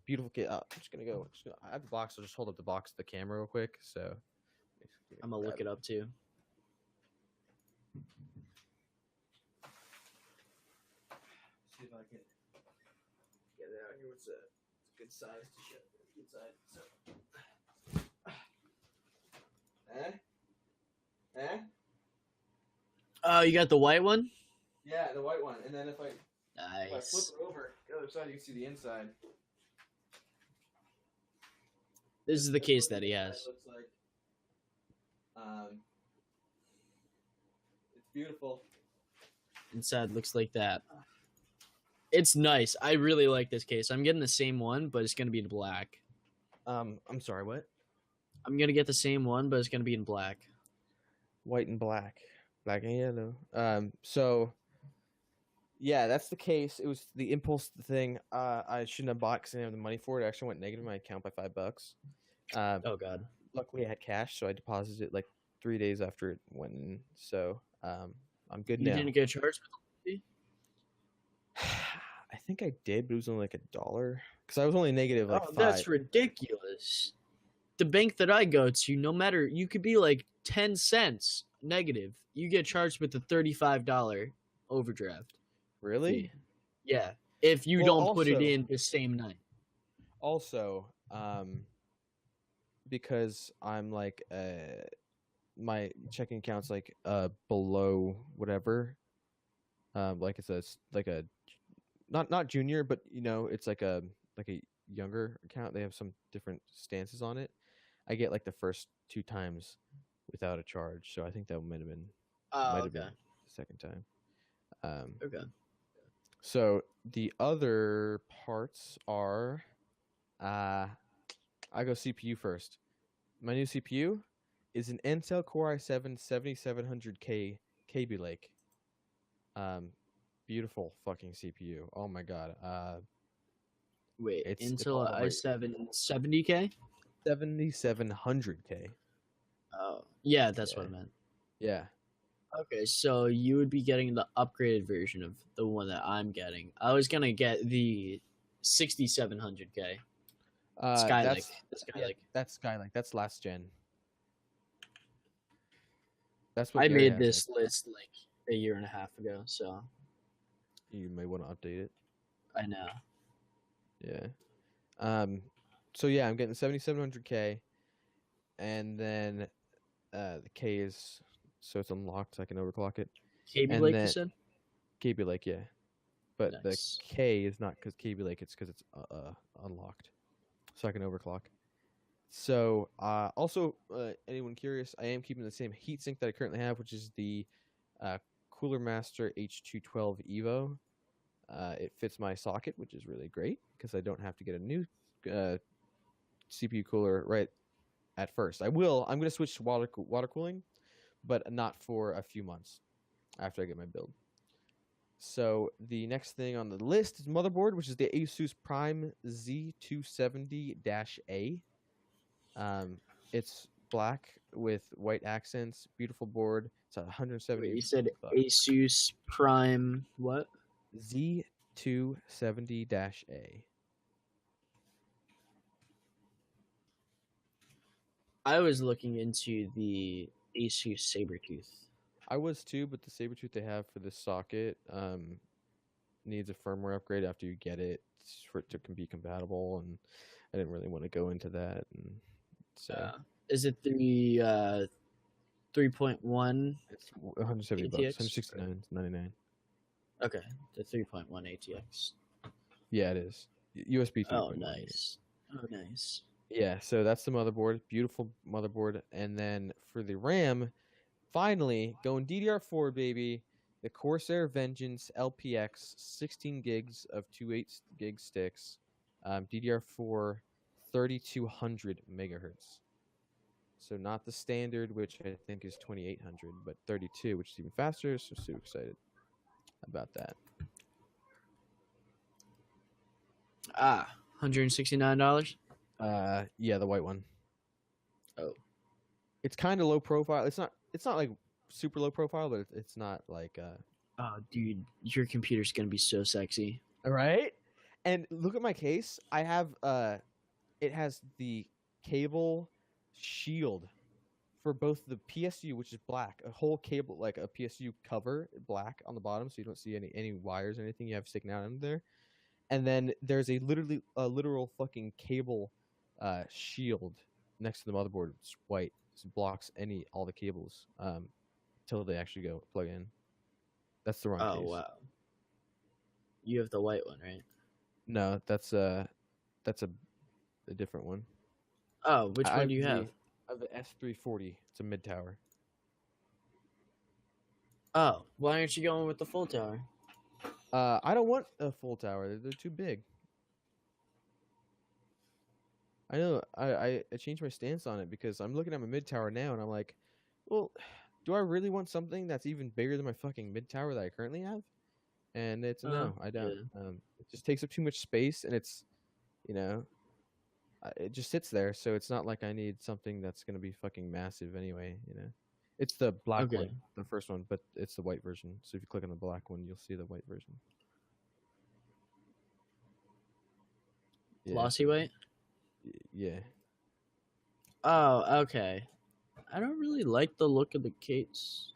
Beautiful kit. I'm just gonna go. I have the box. I'll just hold up the box to the camera real quick. So I'm gonna look it up too. See if I can get it out here. It's a good size to show. Good size. So. Oh, you got the white one? Yeah, the white one. And then if I flip Nice. it over the other side, you can see the inside. This is the case that he has. Looks like. It's beautiful. Inside looks like that. It's nice. I really like this case. I'm getting the same one, but it's gonna be in black. I'm sorry, what? I'm gonna get the same one, but it's gonna be in black. White and black. Black and yellow. So yeah, that's the case. It was the Impulse thing. I shouldn't have bought because I didn't have the money for it. I actually went negative in my account by $5. Oh god. Luckily I had cash, so I deposited it like 3 days after it went in. So I'm good You now. didn't get charged with the I think I did, but it was only like $1 because I was only negative like $5. That's ridiculous. The bank that I go to, no matter, you could be like 10 cents negative, you get charged with a $35 overdraft. Really? Fee. Yeah, if you don't put it in the same night. Also, because I'm like my checking account's like below whatever, like it's a not junior, but it's like a younger account. They have some different stances on it. I get like the first 2 times without a charge, so I think that might have been been the second time. Okay. So the other parts are, I go CPU first. My new CPU is an Intel Core i7 7700K Kaby Lake. Beautiful fucking CPU. Oh my god. Wait, it's Intel i7 70K? 7700K. Oh, yeah, that's what I meant. Yeah. Okay, so you would be getting the upgraded version of the one that I'm getting. I was gonna get the 6700K. Skylake. That's Skylake. That's last gen. That's what I Gary made has, this list like a year and a half ago, so you may want to update it. I know. Yeah. So yeah, I'm getting 7700K, and then the K is so it's unlocked, so I can overclock it. Kaby Lake, you said? Kaby Lake, yeah. But Nice. the K is not because Kaby Lake; it's because it's unlocked, so I can overclock. So, also, anyone curious, I am keeping the same heatsink that I currently have, which is the Cooler Master H212 Evo. It fits my socket, which is really great because I don't have to get a new CPU cooler right at first. I'm going to switch to water cooling, but not for a few months after I get my build. So the next thing on the list is motherboard, which is the Asus Prime Z270-A. It's black with white accents, beautiful board. It's 170. Wait, you said Asus Prime what? Z270-A. I was looking into the Asus Sabertooth. I was too, but the Sabertooth they have for this socket needs a firmware upgrade after you get it for it to be compatible, and I didn't really want to go into that. And so, is it the 3.1? It's $170, $169.99. Okay, the 3.1 ATX. Yeah, it is USB 3.1. Oh, nice. Oh, nice. Yeah, so that's the motherboard. Beautiful motherboard. And then for the RAM, finally, going DDR4, baby. The Corsair Vengeance LPX, 16 gigs of 28 gig sticks. DDR4, 3200 megahertz. So not the standard, which I think is 2800, but 32, which is even faster. So super excited about that. $169. Yeah, the white one. Oh, it's kind of low profile. It's not like super low profile, but it's not like oh, dude, your computer's gonna be so sexy. Right? And look at my case. I have it has the cable shield for both the PSU, which is black, a whole cable, like a PSU cover, black on the bottom, so you don't see any wires or anything you have sticking out under there. And then there's a literal fucking cable shield next to the motherboard. It's white. So it blocks all the cables till they actually go plug in. That's the wrong case. Oh wow. You have the white one, right? No, that's a different one. Oh, which one do you have? I have the S340. It's a mid tower. Oh, why aren't you going with the full tower? I don't want a full tower. They're too big. I know. I changed my stance on it because I'm looking at my mid tower now, and I'm like, well, do I really want something that's even bigger than my fucking mid tower that I currently have? And it's no, I don't. Yeah. It just takes up too much space, and it's, it just sits there. So it's not like I need something that's gonna be fucking massive anyway. It's the black one, the first one, but it's the white version. So if you click on the black one, you'll see the white version. Glossy white? Yeah. Oh, okay. I don't really like the look of the case.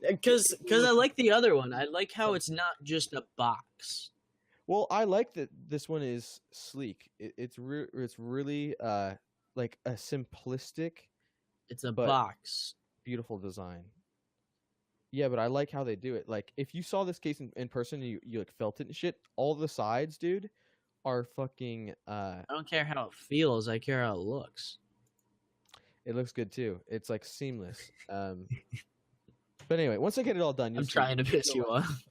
Because I like the other one. I like how it's not just a box. Well, I like that this one is sleek. It's really like a simplistic. It's a box. Beautiful design. Yeah, but I like how they do it. Like, if you saw this case in person, and you like felt it and shit. All the sides, dude, are fucking. I don't care how it feels. I care how it looks. It looks good too. It's like seamless. But anyway, once I get it all done, I'm trying to piss you off.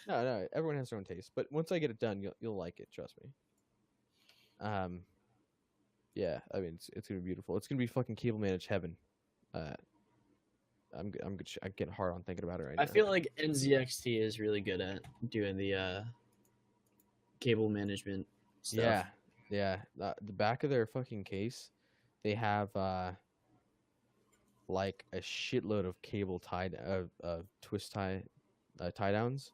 No, everyone has their own taste. But once I get it done, you'll like it. Trust me. Yeah, I mean it's gonna be beautiful. It's gonna be fucking cable managed heaven. I'm getting hard on thinking about it right now. I feel like NZXT is really good at doing the cable management stuff. Yeah. The back of their fucking case, they have like a shitload of cable twist tie downs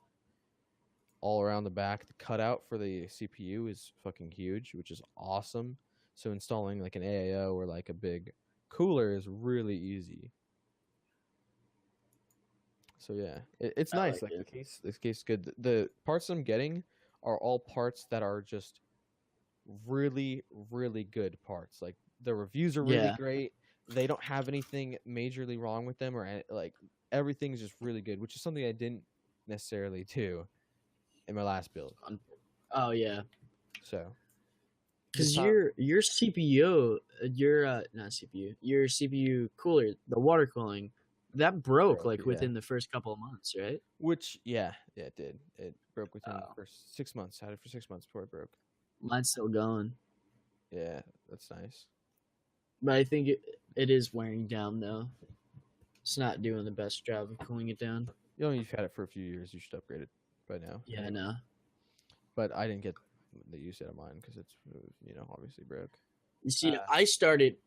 all around the back. The cutout for the CPU is fucking huge, which is awesome. So installing like an AIO or like a big cooler is really easy. So yeah, it's nice. Like this case is good. The parts I'm getting are all parts that are just really, really good parts. Like the reviews are really great. They don't have anything majorly wrong with them, or like everything's just really good, which is something I didn't necessarily do in my last build. Oh yeah, So this Because time, your CPU, your not CPU, your CPU cooler, the water cooling, that broke broke, like yeah. within the first couple of months, right? Which, yeah, it did. It broke within the Oh, first 6 months. Had it for 6 months before it broke. mine's still going, Yeah, that's nice. but I think it is wearing down though. It's not doing the best job of cooling it down. You know, you've had it for a few years. You should upgrade it by now. Yeah, I Anyway, know. but I didn't get the use out of mine because obviously broke. You see, Uh, I started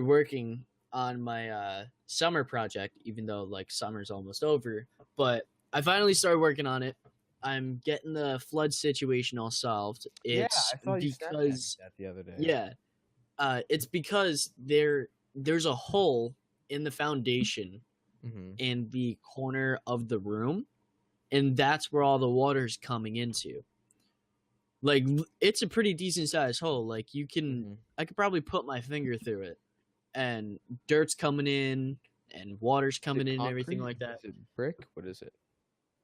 working on my summer project, even though like summer's almost over. But I finally started working on it. I'm getting the flood situation all solved. yeah, It's I saw you Snapchatting because that the other day. yeah, it's because there's a hole in the foundation Mm-hmm. in the corner of the room, and that's where all the water's coming into. Like it's a pretty decent sized hole. Like Mm-hmm. I could probably put my finger through it, and dirt's coming in, and water's Is it coming in, and everything concrete? like that. Is it brick? What is it?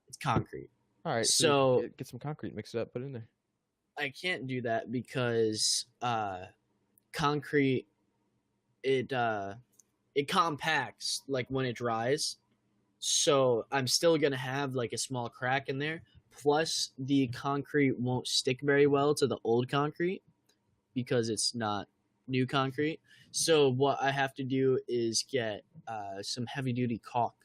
It's concrete. All right, so So get some concrete, mix it up, put it in there. I can't do that because concrete it it compacts like when it dries. So I'm still gonna have like a small crack in there. Plus, the concrete won't stick very well to the old concrete because it's not new concrete. So what I have to do is get some heavy duty caulk,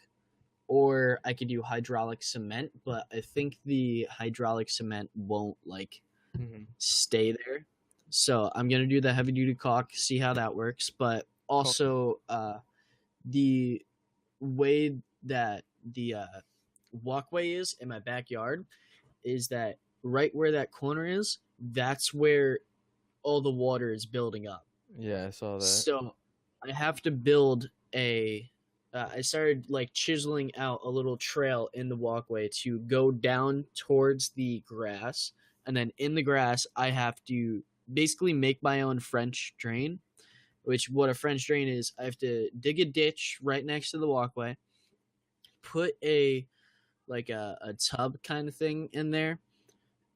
or I could do hydraulic cement. But I think the hydraulic cement won't like Mm-hmm. stay there. So I'm gonna do the heavy duty caulk, see how that works. But also, the way that the walkway is in my backyard is that right where that corner is, that's where all the water is building up. Yeah, I saw that. So I have to build a. I started like chiseling out a little trail in the walkway to go down towards the grass, and then in the grass, I have to basically make my own French drain. Which what a French drain is, I have to dig a ditch right next to the walkway, put a tub kind of thing in there,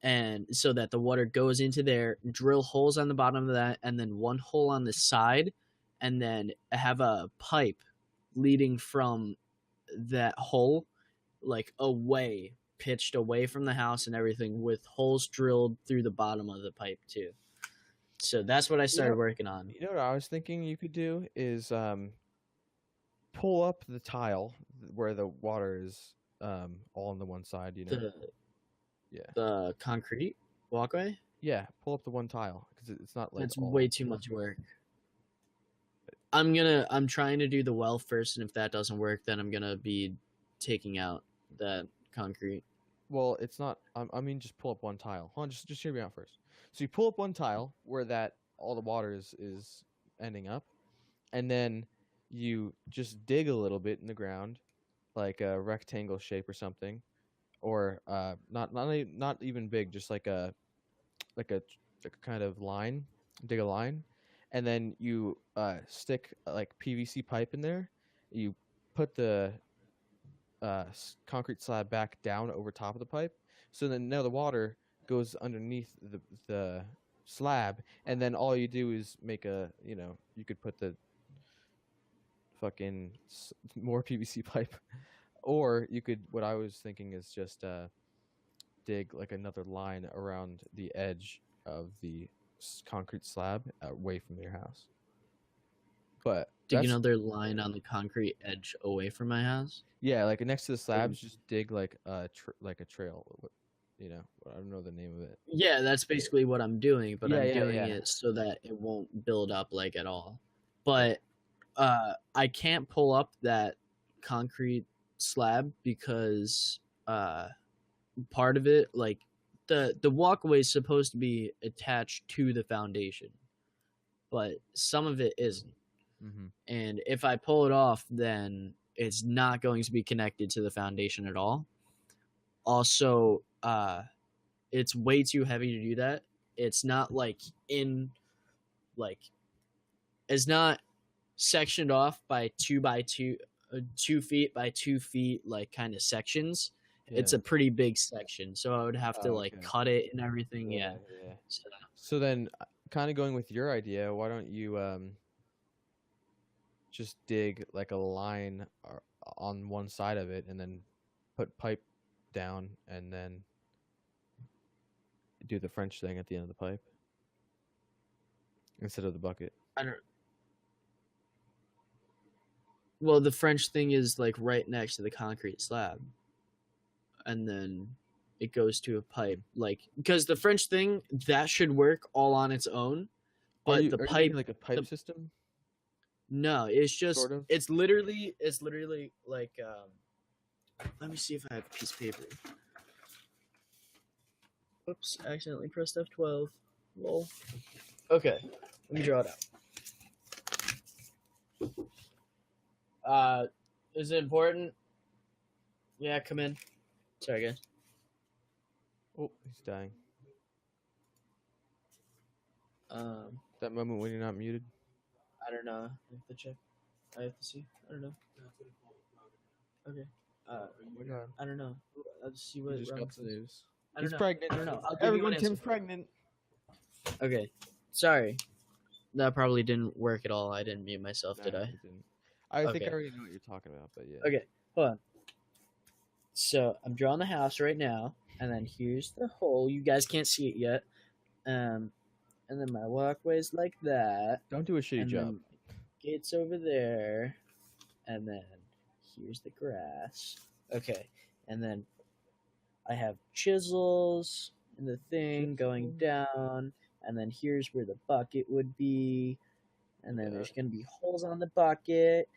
and so that the water goes into there, drill holes on the bottom of that, and then one hole on the side, and then have a pipe leading from that hole like away, pitched away from the house and everything, with holes drilled through the bottom of the pipe too. So that's what I You know, started working on. you know what I was thinking you could do is pull up the tile where the water is all on the one side, The Yeah. the concrete walkway. Yeah, pull up the one tile because it's not like That's all. way too much work. I'm trying to do the well first, and if that doesn't work, then I'm gonna be taking out that concrete. Well, it's not. I mean, just pull up one tile. Hold on, just hear me out first. So you pull up one tile where that all the water is ending up, and then you just dig a little bit in the ground, like a rectangle shape or something, or not even big, just like a like a kind of line, dig a line, and then you stick like PVC pipe in there. You put the concrete slab back down over top of the pipe, so then now the water goes underneath the slab, and then all you do is make you could put the fucking more PVC pipe, or you could. What I was thinking is just dig like another line around the edge of the concrete slab away from your house. But Dig that's another line on the concrete edge away from my house. yeah, like next to the slabs, just dig like like a trail. I don't know the name of it. Yeah, that's basically what I'm doing, but Yeah, I'm yeah, doing yeah. it so that it won't build up like at all. But I can't pull up that concrete slab because part of it, like the walkway is supposed to be attached to the foundation, but some of it isn't. Mm-hmm. And if I pull it off, then it's not going to be connected to the foundation at all. Also, it's way too heavy to do that. It's not like like it's not sectioned off by 2 by 2 2 feet by 2 feet like kind of sections. It's a pretty big section, so I would have to like Okay. cut it and everything. Yeah. So then, kind of going with your idea, why don't you just dig like a line on one side of it, and then put pipe down, and then do the French thing at the end of the pipe instead of the bucket. I don't. Well, the French thing is like right next to the concrete slab, and then it goes to a pipe. Like because the French thing that should work all on its own, but Are the you pipe like a pipe system? No, it's just Sort of? it's literally like let me see if I have a piece of paper. Oops, accidentally pressed F12. Lol. Okay, let me draw it out. Is it important? Yeah, come in. Sorry, guys. Oh, he's dying. Um, That moment when you're not muted. I don't know. I have to check. I have to see. I don't know. Okay. I don't know. I'll just see what. He just got the news. He's pregnant. I don't know. Everyone, Tim's pregnant. Okay. Sorry. That probably didn't work at all. I didn't mute myself, did I? Didn't. I think Okay. I already know what you're talking about, but yeah. Okay, hold on. So I'm drawing the house right now, and then here's the hole. You guys can't see it yet. And then my walkway's like that. Don't do a shitty And job. then gates over there. And then here's the grass. Okay. And then I have chisels in the thing going down. And then here's where the bucket would be. And then there's going to be holes on the bucket.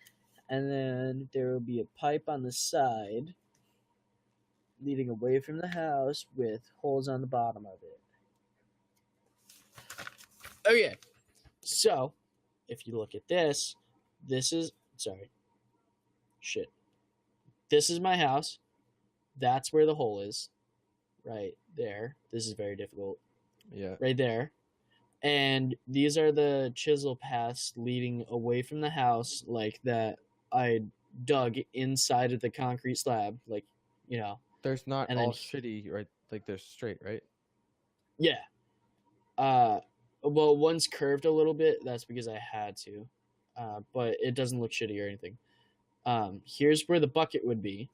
And then there will be a pipe on the side leading away from the house with holes on the bottom of it. Okay, so if you look at this, this is this is my house. That's where the hole is, right there. This is very difficult. Yeah. Right there. And these are the chisel paths leading away from the house, like that I dug inside of the concrete slab, like, you know. There's not And all then- shitty, right? Like they're straight, right? Yeah. Well, one's curved a little bit. That's because I had to. But it doesn't look shitty or anything. Here's where the bucket would be.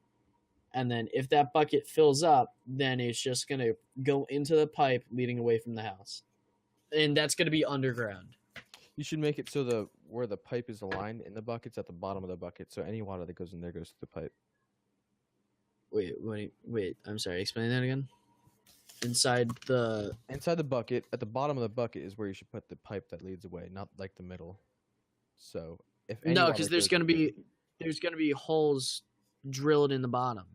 And then if that bucket fills up, then it's just going to go into the pipe leading away from the house. And that's going to be underground. You should make it so where the pipe is aligned in the bucket's at the bottom of the bucket, so any water that goes in there goes to the pipe. Wait. I'm sorry. Explain that again. Inside the bucket, at the bottom of the bucket is where you should put the pipe that leads away, not like the middle. So if any no, water because goes- there's gonna be holes drilled in the bottom.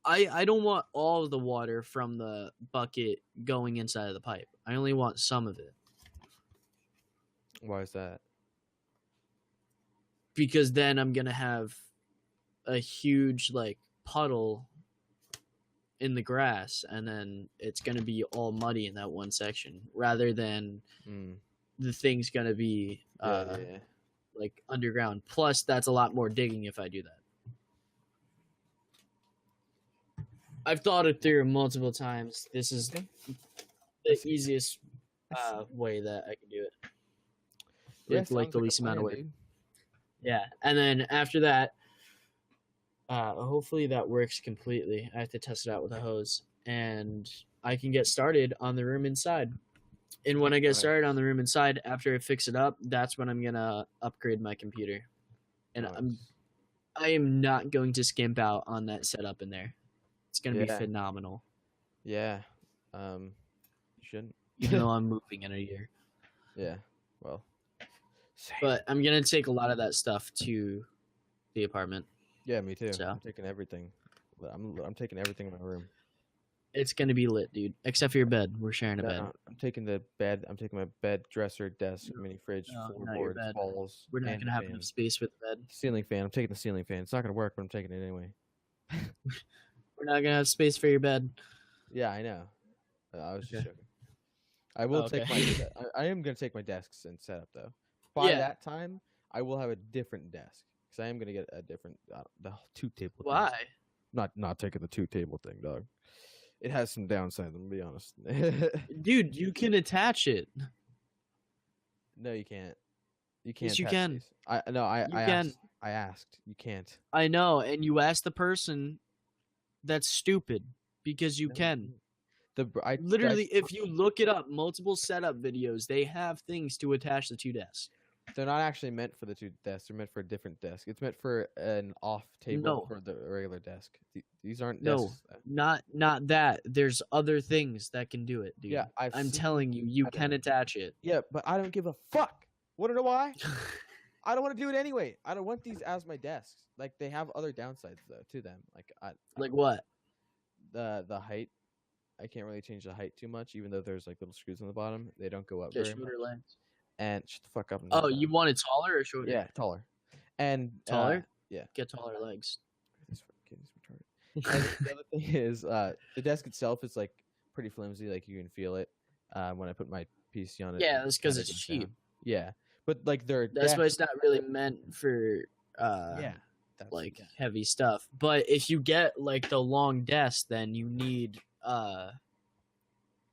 I don't want all of the water from the bucket going inside of the pipe. I only want some of it. Why is that? Because then I'm gonna have a huge like puddle in the grass, and then it's gonna be all muddy in that one section, rather than the thing's gonna be like underground. Plus, that's a lot more digging if I do that. I've thought it through multiple times. This is the easiest way that I can do it. With like the least amount of work. Yeah, and then after that, hopefully that works completely. I have to test it out with a hose, and I can get started on the room inside. And when I get started on the room inside, after I fix it up, that's when I'm gonna upgrade my computer. And I am not going to skimp out on that setup in there. It's gonna be phenomenal. Yeah, you shouldn't. Even though I'm moving in a year. Yeah, well. Same. But I'm gonna take a lot of that stuff to the apartment. Yeah, me too. So. I'm taking everything. I'm taking everything in my room. It's gonna be lit, dude. Except for your bed. We're sharing a bed. I'm taking the bed. I'm taking my bed, dresser, desk, mini fridge, floorboards, walls. We're not gonna have enough space with the bed. Ceiling fan. I'm taking the ceiling fan. It's not gonna work, but I'm taking it anyway. We're not gonna have space for your bed. Yeah, I know. I was just joking. I will take my. I am gonna take my desks and set up though. By that time, I will have a different desk because I am gonna get a different the two table. Why? Not taking the 2-table thing, dog. It has some downsides. I'm gonna be honest. Dude, you can attach it. No, you can't. You can't Yes, you attach can. these. I You can. asked. I asked. You can't. I know, and you ask the person that's stupid because you No, can. I Literally, if you look it up, multiple setup videos, they have things to attach the 2 desks. they're not actually meant for the 2 desks. They're meant for a different desk. It's meant for an off table No. for the regular desk. These aren't No, desks. not that. There's other things that can do it, dude. Yeah, I'm seen telling you, you I can know. attach it. Yeah, but I don't give a fuck. Want to know why? I don't want to do it anyway. I don't want these as my desks. Like they have other downsides though to them. Like Like what? the height. I can't really change the height too much, even though there's like little screws on the bottom. They don't go up Get very much. shorter legs. And shut the fuck up. And Oh, you want it taller or shorter? Yeah, taller. And Taller? yeah. Get taller legs. This fucking kid is retarded. And the other thing is, the desk itself is like pretty flimsy. Like you can feel it when I put my PC on it. Yeah, that's because kinda it's goes cheap. down. Yeah, but like they're That's why it's not really meant for yeah, like heavy stuff. But if you get like the long desk, then you need a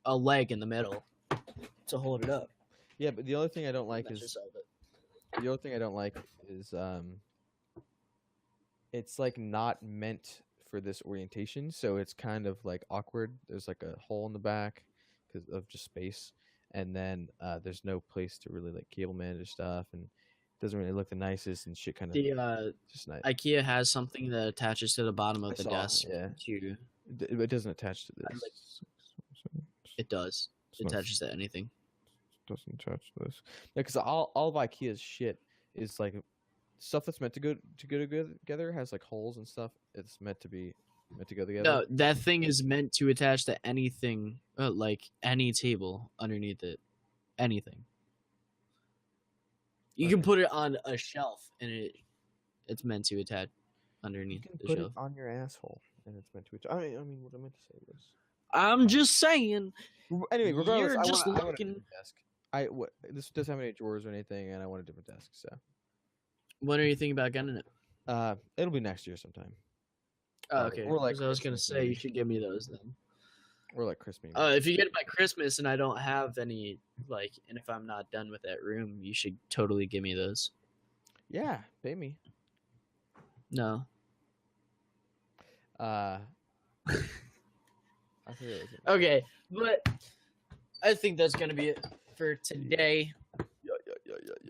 leg in the middle to hold it up. Yeah, but the other thing I don't like That's is just all of it. the other thing I don't like is it's like not meant for this orientation, so it's kind of like awkward. There's like a hole in the back because of just space, and then there's no place to really like cable manage stuff, and it doesn't really look the nicest and shit. Kind of just nice. IKEA has something that attaches to the bottom of the desk. Yeah, to it doesn't attach to this. It does. It attaches to anything. Doesn't attach to this. Yeah, because all of IKEA's shit is like stuff that's meant to go together has like holes and stuff. It's meant to go together. No, that thing is meant to attach to anything, like any table underneath it. Anything. You can put it on a shelf, and it's meant to attach underneath you can the put shelf. it on your asshole, and it's meant to attach. I mean, what I meant to say was. I'm just saying. Anyway, regardless, you're just I want a looking. different desk. This doesn't have any drawers or anything, and I want a different desk. So. When are you thinking about getting it? It'll be next year sometime. Oh, okay. Or like I was gonna say you should give me those then. Or like Christmas. If you get it by Christmas and I don't have any, like, and if I'm not done with that room, you should totally give me those. Yeah, pay me. No. Okay, but I think that's gonna be it for today. Yeah.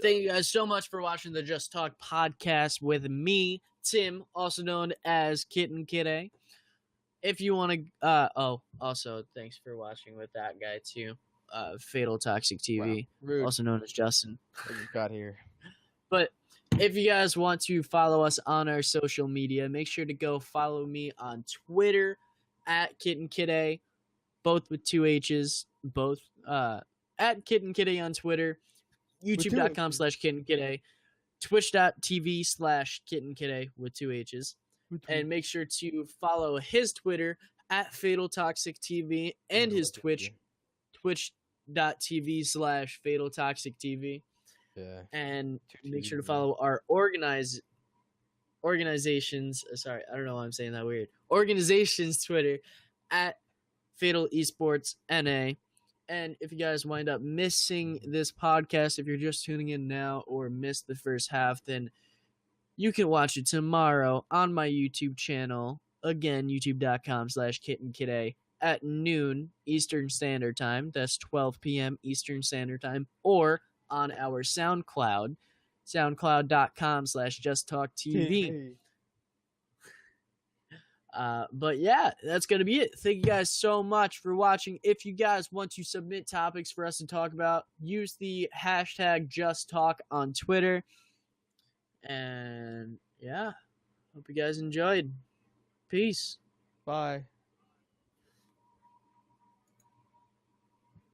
Thank you guys so much for watching the Just Talk podcast with me, Tim, also known as Kitten Kid. If you want to, also thanks for watching with that guy too, Fatal Toxic TV, wow. also known as Justin. What you got here? But if you guys want to follow us on our social media, make sure to go follow me on Twitter at Kitten Kid, both with 2 H's, both at Kitten Kid on Twitter, youtube.com/Kitten Kid, twitch.tv/Kitten Kid with 2 H's. And make sure to follow his Twitter at Fatal Toxic TV and his Twitch, twitch.tv/Fatal Toxic TV. Yeah. And make sure to follow our organizations. Sorry, I don't know why I'm saying that weird. Organization's Twitter at Fatal Esports NA. And if you guys wind up missing this podcast, if you're just tuning in now or missed the first half, then you can watch it tomorrow on my YouTube channel. Again, youtube.com/KittenKid at noon Eastern Standard Time. That's 12 p.m. Eastern Standard Time. Or on our SoundCloud, soundcloud.com/JustTalkTV. But yeah, that's going to be it. Thank you guys so much for watching. If you guys want to submit topics for us to talk about, use the hashtag JustTalk on Twitter. And yeah, hope you guys enjoyed. Peace. Bye.